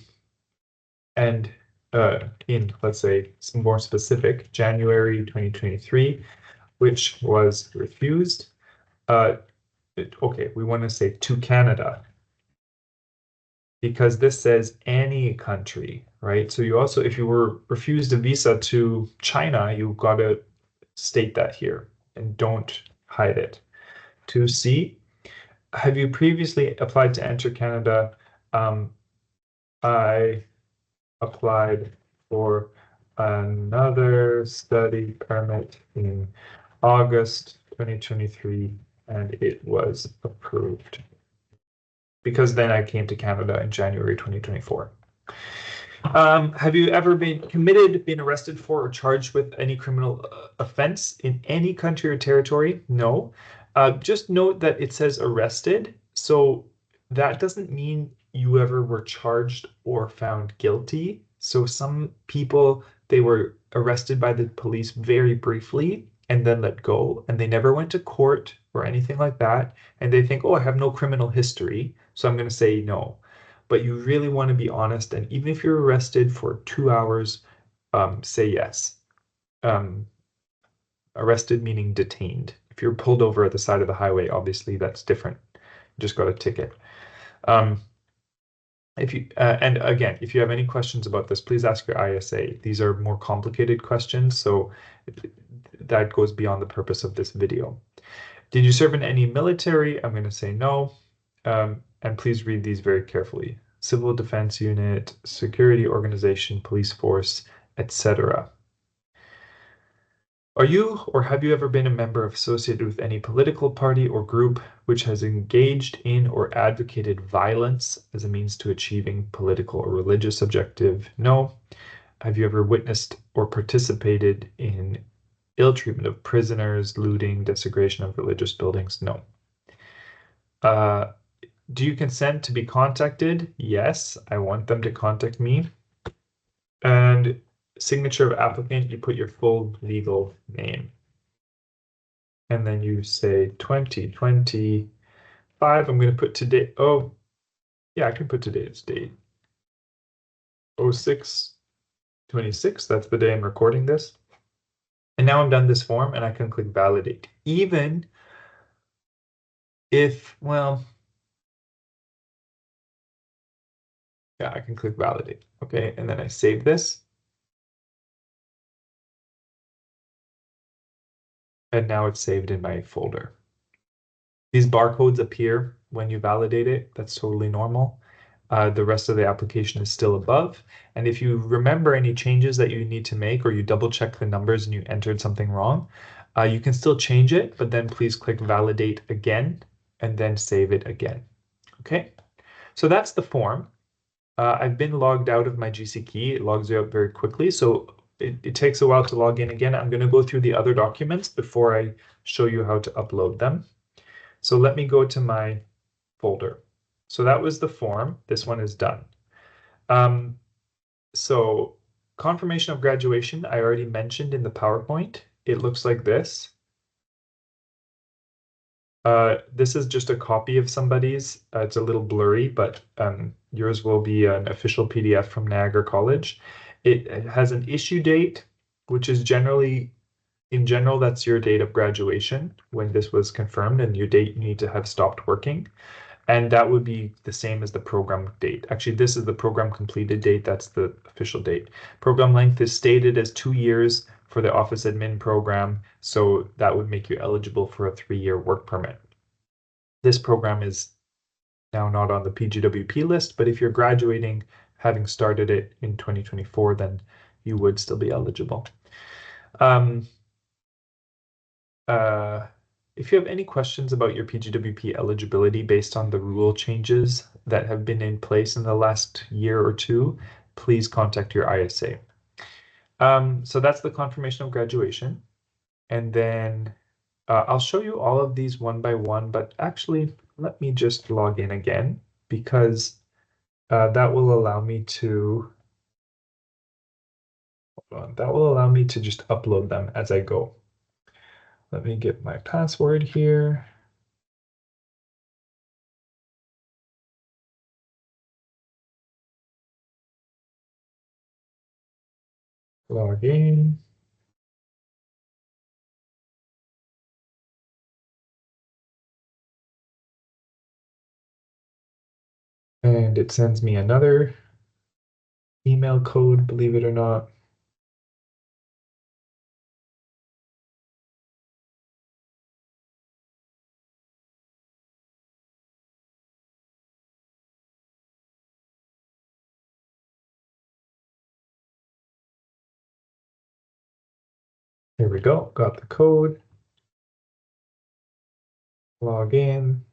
and in, let's say, some more specific, January 2023, which was refused. Okay, we want to say to Canada because this says any country, right? So you also, if you were refused a visa to China, you've got to state that here and don't hide it. 2C, have you previously applied to enter Canada? I applied for another study permit in August 2023 and it was approved because then I came to Canada in January 2024. Have you ever been arrested for or charged with any criminal offense in any country or territory? No. Just note that it says arrested, so that doesn't mean you ever were charged or found guilty. So some people, they were arrested by the police very briefly and then let go, and they never went to court or anything like that. And they think, oh, I have no criminal history, so I'm going to say no. But you really want to be honest, and even if you're arrested for 2 hours, say yes. Arrested meaning detained. If you're pulled over at the side of the highway, obviously that's different. You just got a ticket. And again, if you have any questions about this, please ask your ISA. These are more complicated questions, so that goes beyond the purpose of this video. Did you serve in any military? I'm going to say no. And please read these very carefully. Civil Defense Unit, Security Organization, Police Force, etc. Are you or have you ever been a member associated with any political party or group which has engaged in or advocated violence as a means to achieving political or religious objective? No. Have you ever witnessed or participated in ill treatment of prisoners, looting, desecration of religious buildings? No. Do you consent to be contacted? Yes, I want them to contact me. And signature of applicant, you put your full legal name. And then you say 2025. I'm going to put today. Oh, yeah, I can put today's date. 06/26. That's the day I'm recording this. And now I'm done this form and I can click validate. Even if, well, yeah, I can click validate. Okay, and then I save this. And now it's saved in my folder. These barcodes appear when you validate it. That's totally normal. The rest of the application is still above. And if you remember any changes that you need to make, or you double check the numbers and you entered something wrong, you can still change it, but then please click validate again and then save it again. Okay, so that's the form. I've been logged out of my GC key. It logs you out very quickly. So it takes a while to log in again. I'm going to go through the other documents before I show you how to upload them. So let me go to my folder. So that was the form. This one is done. So confirmation of graduation, I already mentioned in the PowerPoint. It looks like this. This is just a copy of somebody's. It's a little blurry, but yours will be an official PDF from Niagara College. It has an issue date, which is generally, in general, that's your date of graduation when this was confirmed and your date you need to have stopped working. And that would be the same as the program date. Actually, this is the program completed date. That's the official date. Program length is stated as 2 years for the office admin program. So that would make you eligible for a 3-year work permit. This program is now not on the PGWP list, but if you're graduating, having started it in 2024, then you would still be eligible. If you have any questions about your PGWP eligibility based on the rule changes that have been in place in the last year or two, please contact your ISA. So that's the confirmation of graduation. And then I'll show you all of these one by one, but actually, let me just log in again because that will allow me to just upload them as I go. Let me get my password here. Log in. And it sends me another email code, believe it or not. Here we go, got the code. Log in.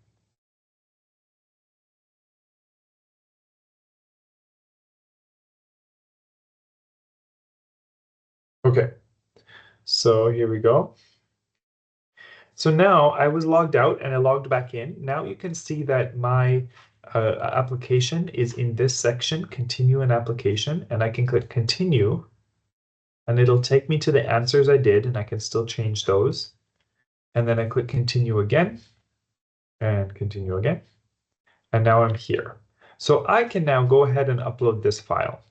Okay, so here we go. So now I was logged out and I logged back in. Now you can see that my application is in this section, continue an application, and I can click continue and it'll take me to the answers I did and I can still change those. And then I click continue again and continue again. And now I'm here. So I can now go ahead and upload this file,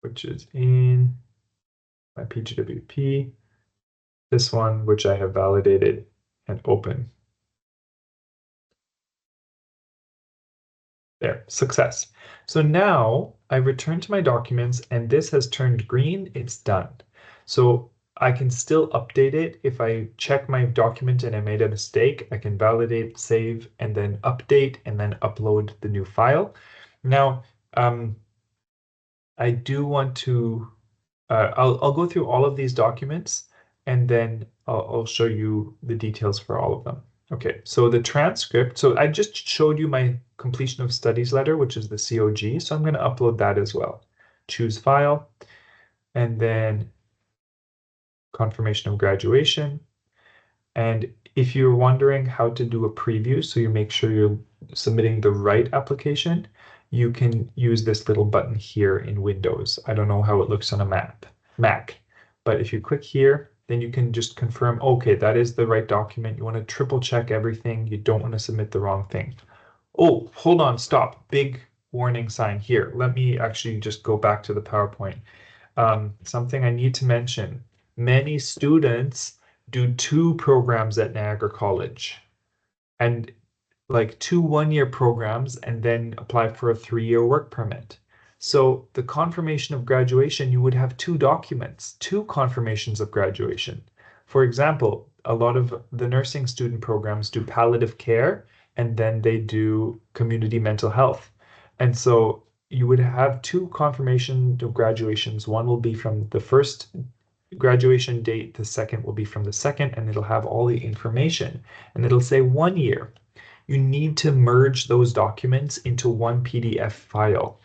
which is in my PGWP, this one, which I have validated and open. There, success. So now I return to my documents and this has turned green, it's done. So I can still update it. If I check my document and I made a mistake, I can validate, save, and then update and then upload the new file. Now, I do want to, I'll go through all of these documents and then I'll show you the details for all of them. Okay, so the transcript, so I just showed you my completion of studies letter, which is the COG. So I'm going to upload that as well. Choose file, and then confirmation of graduation. And if you're wondering how to do a preview, so you make sure you're submitting the right application, you can use this little button here in Windows. I don't know how it looks on a Mac, but if you click here, then you can just confirm, okay, that is the right document. You want to triple check everything. You don't want to submit the wrong thing. Oh, hold on, stop. Big warning sign here. Let me actually just go back to the PowerPoint. Something I need to mention. Many students do 2 programs at Niagara College. And like 2 one-year programs and then apply for a 3-year work permit. So the confirmation of graduation, you would have 2 documents, 2 confirmations of graduation. For example, a lot of the nursing student programs do palliative care and then they do community mental health. And so you would have 2 confirmation of graduations. One will be from the first graduation date, the second will be from the second, and it'll have all the information. And it'll say 1 year. You need to merge those documents into one PDF file.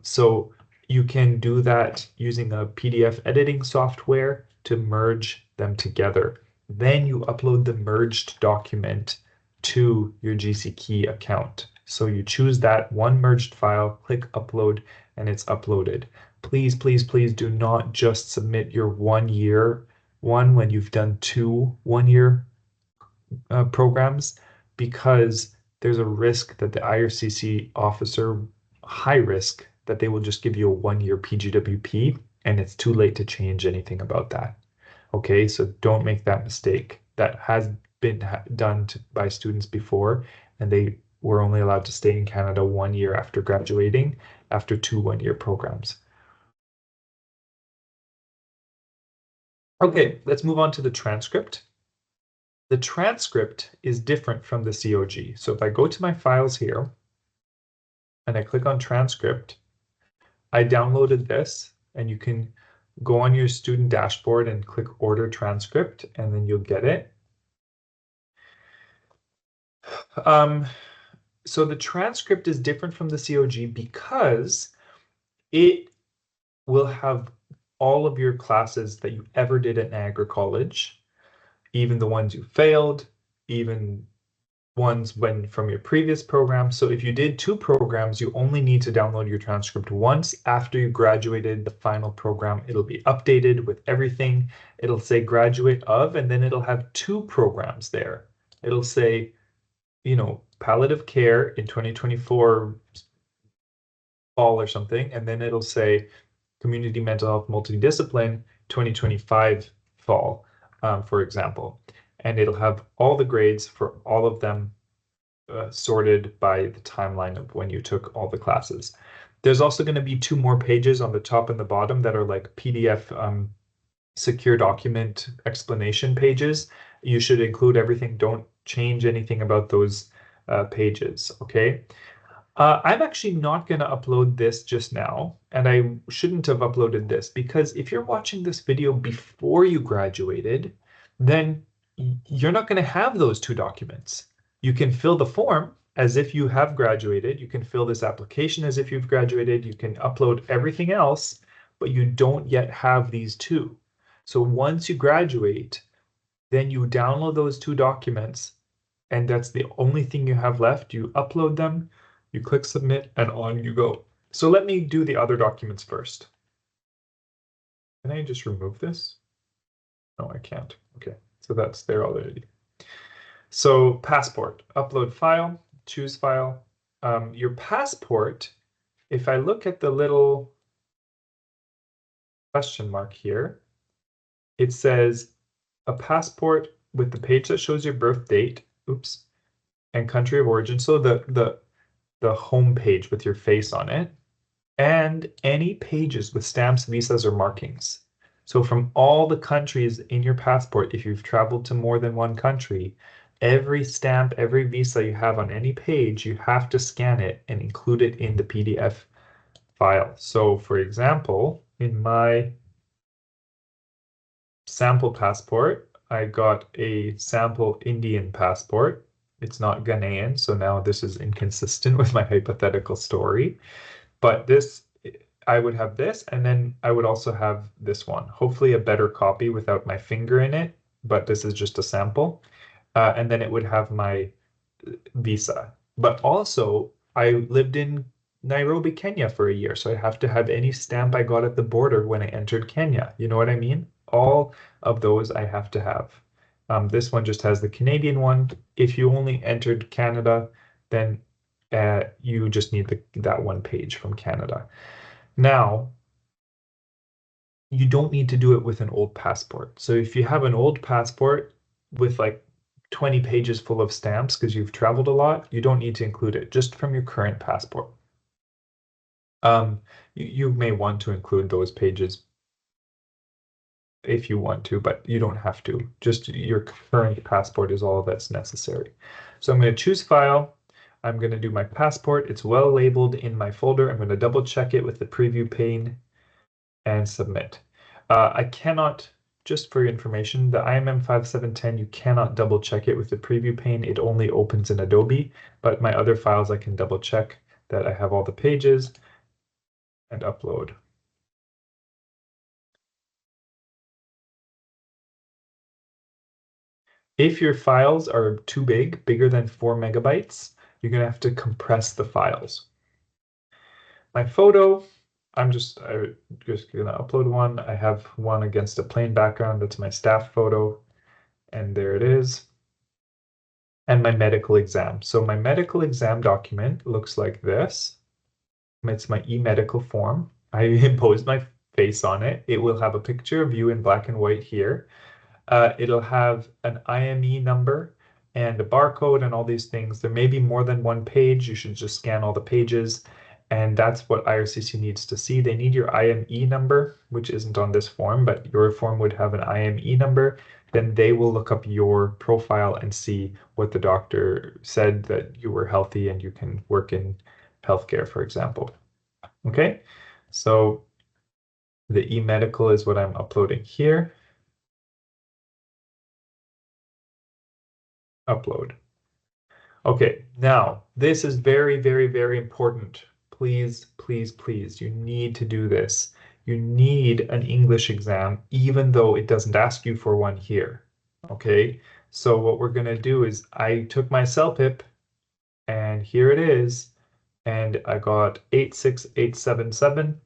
So you can do that using a PDF editing software to merge them together. Then you upload the merged document to your GCKey account. So you choose that one merged file, click upload, and it's uploaded. Please, please, please do not just submit your 1 year one when you've done 2 one-year programs, because there's a risk that the IRCC officer, high risk, that they will just give you a 1-year PGWP and it's too late to change anything about that. Okay, so don't make that mistake. That has been done by students before, and they were only allowed to stay in Canada 1 year after graduating, after 2 one-year programs. Okay, let's move on to the transcript. The transcript is different from the COG. So if I go to my files here and I click on transcript, I downloaded this, and you can go on your student dashboard and click order transcript, and then you'll get it. So the transcript is different from the COG because it will have all of your classes that you ever did at Niagara College, even the ones you failed, even ones from your previous program. So if you did 2 programs, you only need to download your transcript once. After you graduated the final program, it'll be updated with everything. It'll say graduate of, and then it'll have 2 programs there. It'll say, palliative care in 2024 fall or something, and then it'll say community mental health multidiscipline 2025 fall, for example. And it'll have all the grades for all of them sorted by the timeline of when you took all the classes. There's also going to be 2 more pages on the top and the bottom that are like PDF secure document explanation pages. You should include everything. Don't change anything about those pages, okay? I'm actually not going to upload this just now, and I shouldn't have uploaded this because if you're watching this video before you graduated, then you're not going to have those 2 documents. You can fill the form as if you have graduated. You can fill this application as if you've graduated. You can upload everything else, but you don't yet have these 2. So once you graduate, then you download those 2 documents, and that's the only thing you have left. You upload them, you click submit, and on you go. So let me do the other documents first. Can I just remove this? No, I can't. Okay, so that's there already. So passport, upload file, choose file. Your passport, if I look at the little question mark here, it says a passport with the page that shows your birth date, oops, and country of origin. So the home page with your face on it, and any pages with stamps, visas, or markings. So from all the countries in your passport, if you've traveled to more than one country, every stamp, every visa you have on any page, you have to scan it and include it in the PDF file. So for example, in my sample passport, I got a sample Indian passport. It's not Ghanaian, so now this is inconsistent with my hypothetical story. But this, I would have this, and then I would also have this one. Hopefully a better copy without my finger in it, but this is just a sample. And then it would have my visa. But also, I lived in Nairobi, Kenya for a year, so I have to have any stamp I got at the border when I entered Kenya. You know what I mean? All of those I have to have. This one just has the Canadian one. If you only entered Canada, then you just need that one page from Canada. Now, you don't need to do it with an old passport. So if you have an old passport with like 20 pages full of stamps because you've traveled a lot, you don't need to include it, just from your current passport. You may want to include those pages if you want to, but you don't have to. Just your current passport is all that's necessary. So I'm going to choose file. I'm going to do my passport. It's well labeled in my folder. I'm going to double check it with the preview pane and submit. I cannot, just for your information, the IMM 5710, you cannot double check it with the preview pane. It only opens in Adobe, but my other files I can double check that I have all the pages and upload. If your files are too big, bigger than 4 megabytes, you're going to have to compress the files. My photo, I'm just going to upload one. I have one against a plain background. That's my staff photo. And there it is. And my medical exam. So my medical exam document looks like this. It's my e-medical form. I imposed my face on it. It will have a picture of you in black and white here. It'll have an IME number and a barcode and all these things. There may be more than one page. You should just scan all the pages. And that's what IRCC needs to see. They need your IME number, which isn't on this form, but your form would have an IME number. Then they will look up your profile and see what the doctor said, that you were healthy and you can work in healthcare, for example. Okay, so the e-medical is what I'm uploading here. Upload. Okay, now this is very, very, very important. Please, please, please, you need to do this. you need an English exam, even though it doesn't ask you for one here. Okay, so what we're going to do is I took my CELPIP, and here it is, and I got 86877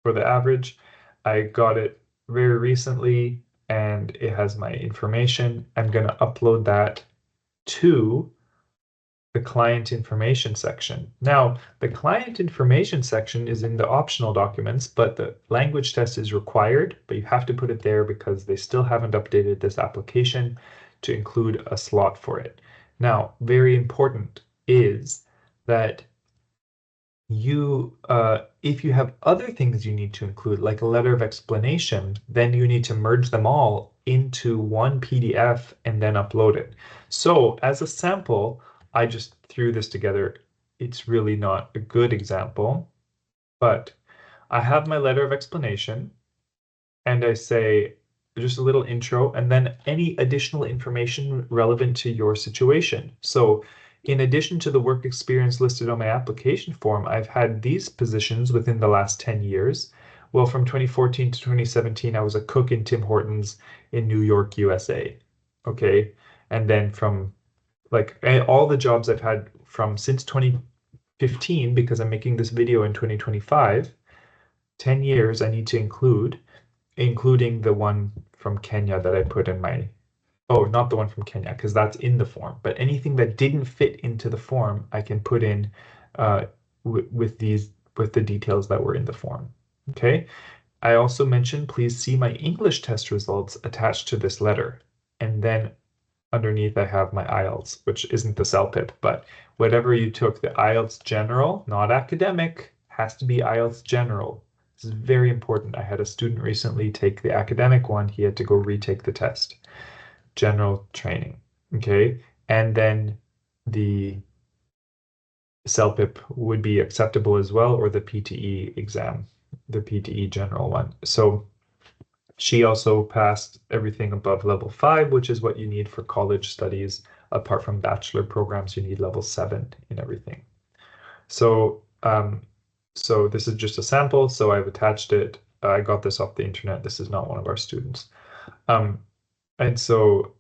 for the average. I got it very recently, and it has my information. I'm going to upload that to the client information section. Now, the client information section is in the optional documents, but the language test is required, but you have to put it there because they still haven't updated this application to include a slot for it. Now, very important is that you, if you have other things you need to include, like a letter of explanation, then you need to merge them all into one PDF and then upload it. So as a sample, I just threw this together. It's really not a good example, but I have my letter of explanation and I say just a little intro and then any additional information relevant to your situation. So in addition to the work experience listed on my application form, I've had these positions within the last 10 years. Well, from 2014 to 2017, I was a cook in Tim Hortons in New York, USA. Okay. And then from like all the jobs I've had from since 2015, because I'm making this video in 2025, 10 years I need to include, including the one from Kenya that I put in my, oh, not the one from Kenya, because that's in the form, but anything that didn't fit into the form, I can put in with the details that were in the form. Okay. I also mentioned, please see my English test results attached to this letter. And then underneath I have my IELTS, which isn't the CELPIP, but whatever you took, the IELTS general, not academic, has to be IELTS general. This is very important. I had a student recently take the academic one. He had to go retake the test. General training, okay? And then the CELPIP would be acceptable as well, or the PTE exam, the PTE general one. So she also passed everything above level 5, which is what you need for college studies. Apart from bachelor programs, you need level 7 in everything. So, so this is just a sample. So I've attached it. I got this off the internet. This is not one of our students. And so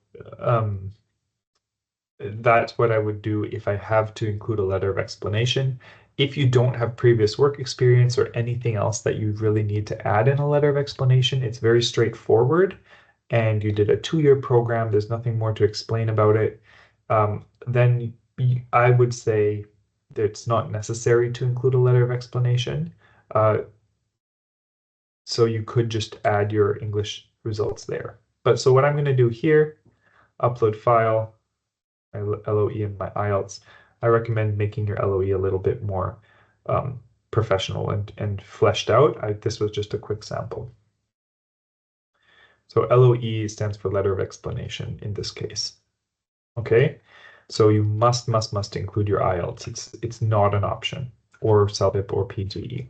that's what I would do if I have to include a letter of explanation. If you don't have previous work experience or anything else that you really need to add in a letter of explanation, it's very straightforward. And you did a 2-year program, there's nothing more to explain about it. Then I would say that it's not necessary to include a letter of explanation. So you could just add your English results there. But so what I'm going to do here, upload file, my LOE and my IELTS. I recommend making your LOE a little bit more professional and fleshed out. This was just a quick sample. So LOE stands for letter of explanation in this case. Okay, so you must include your IELTS. It's not an option, or CELPIP or PGE.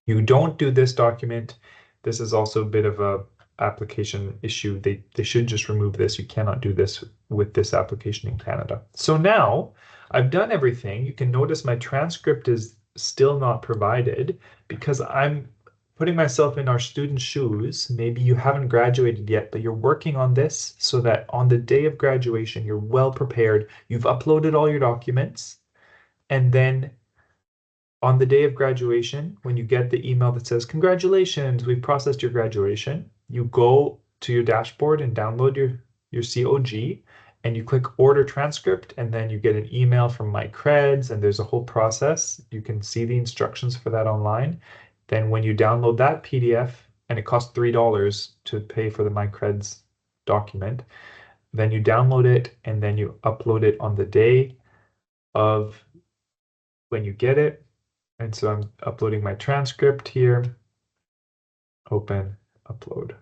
You don't do this document. This is also a bit of a application issue. They should just remove this. You cannot do this with this application in Canada. So now I've done everything. You can notice my transcript is still not provided because I'm putting myself in our students' shoes. Maybe you haven't graduated yet, but you're working on this so that on the day of graduation, you're well prepared. You've uploaded all your documents, and then on the day of graduation, when you get the email that says, congratulations, we've processed your graduation, you go to your dashboard and download your COG, and you click order transcript, and then you get an email from MyCreds, and there's a whole process. You can see the instructions for that online. Then when you download that PDF, and it costs $3 to pay for the MyCreds document, then you download it, and then you upload it on the day of when you get it. And so I'm uploading my transcript here. Open, upload.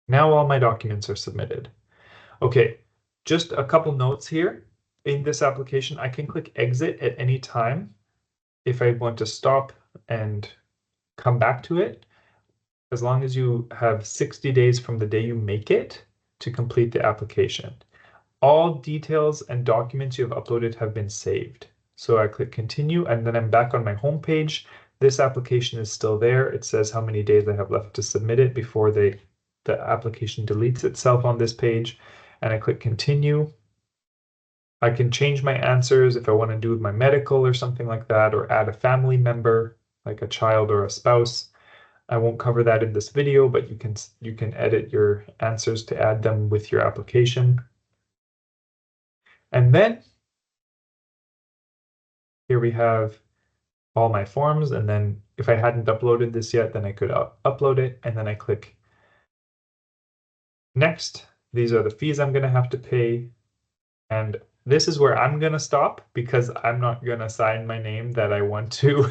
Now all my documents are submitted. Okay, just a couple notes here. In this application, I can click exit at any time if I want to stop and come back to it, as long as you have 60 days from the day you make it to complete the application. All details and documents you have uploaded have been saved. So I click continue, and then I'm back on my home page. This application is still there. It says how many days I have left to submit it before the application deletes itself on this page. And I click continue. I can change my answers if I want to do my medical or something like that, or add a family member, like a child or a spouse. I won't cover that in this video, but you can edit your answers to add them with your application. And then here we have all my forms. And then if I hadn't uploaded this yet, then I could upload it. And then I click next. These are the fees I'm going to have to pay. And this is where I'm going to stop, because I'm not going to sign my name that I want to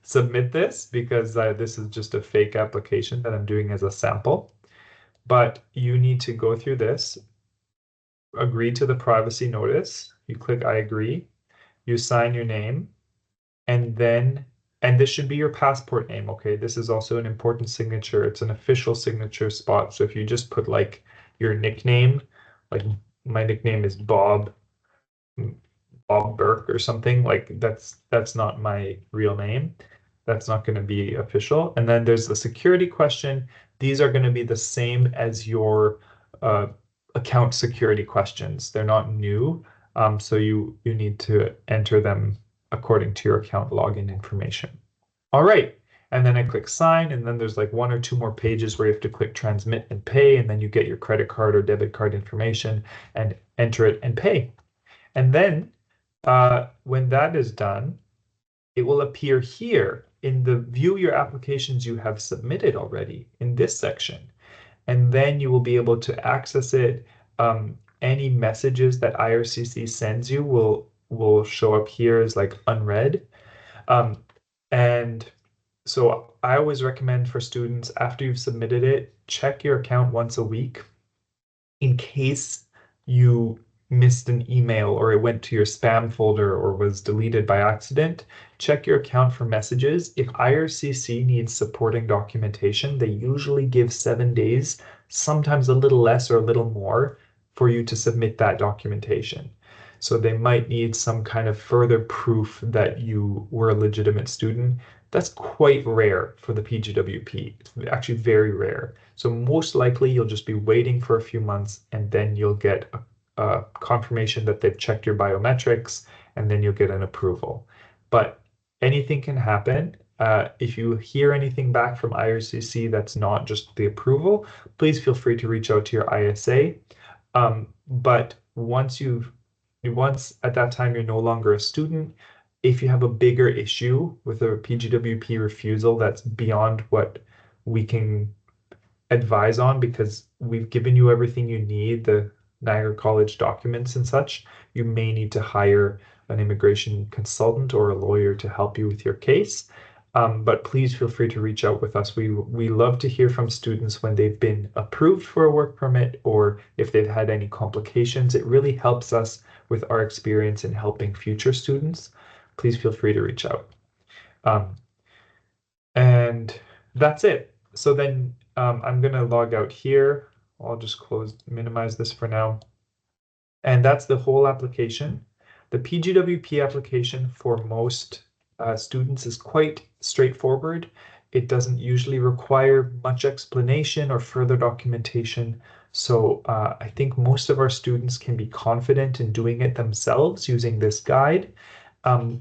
submit this, because this is just a fake application that I'm doing as a sample. But you need to go through this, agree to the privacy notice. You click I agree, you sign your name, and this should be your passport name, okay? This is also an important signature. It's an official signature spot. So if you just put like your nickname, like my nickname is Bob Burke or something, like that's not my real name. That's not going to be official. And then there's the security question. These are going to be the same as your account security questions. They're not new, so you need to enter them according to your account login information. All right, and then I click sign, and then there's like 1 or 2 more pages where you have to click transmit and pay, and then you get your credit card or debit card information and enter it and pay. And then when that is done, it will appear here in the view your applications you have submitted already in this section. And then you will be able to access it. Any messages that IRCC sends you will show up here as like unread. And so I always recommend for students, after you've submitted it, check your account once a week in case you missed an email or it went to your spam folder or was deleted by accident. Check your account for messages. If IRCC needs supporting documentation, they usually give 7 days, sometimes a little less or a little more, for you to submit that documentation. So they might need some kind of further proof that you were a legitimate student. That's quite rare for the PGWP. It's actually very rare. So most likely you'll just be waiting for a few months, and then you'll get a confirmation that they've checked your biometrics, and then you'll get an approval. But anything can happen. If you hear anything back from IRCC that's not just the approval, please feel free to reach out to your ISA. But once at that time you're no longer a student, if you have a bigger issue with a PGWP refusal that's beyond what we can advise on, because we've given you everything you need, the Niagara College documents and such, you may need to hire an immigration consultant or a lawyer to help you with your case. But please feel free to reach out with us. We love to hear from students when they've been approved for a work permit or if they've had any complications. It really helps us with our experience in helping future students. Please feel free to reach out. And that's it. So then I'm going to log out here. I'll just minimize this for now. And that's the whole application. The PGWP application for most students is quite straightforward. It doesn't usually require much explanation or further documentation. So I think most of our students can be confident in doing it themselves using this guide. But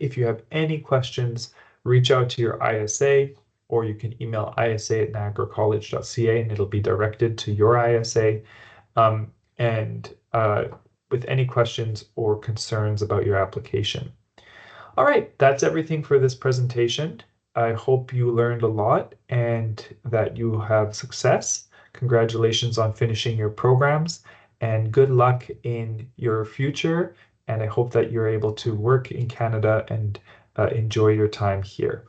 if you have any questions, reach out to your ISA, or you can email isa@niagaracollege.ca and it'll be directed to your ISA. With any questions or concerns about your application. All right, that's everything for this presentation. I hope you learned a lot and that you have success. Congratulations on finishing your programs, and good luck in your future. And I hope that you're able to work in Canada and enjoy your time here.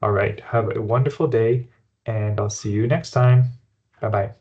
All right, have a wonderful day, and I'll see you next time. Bye-bye.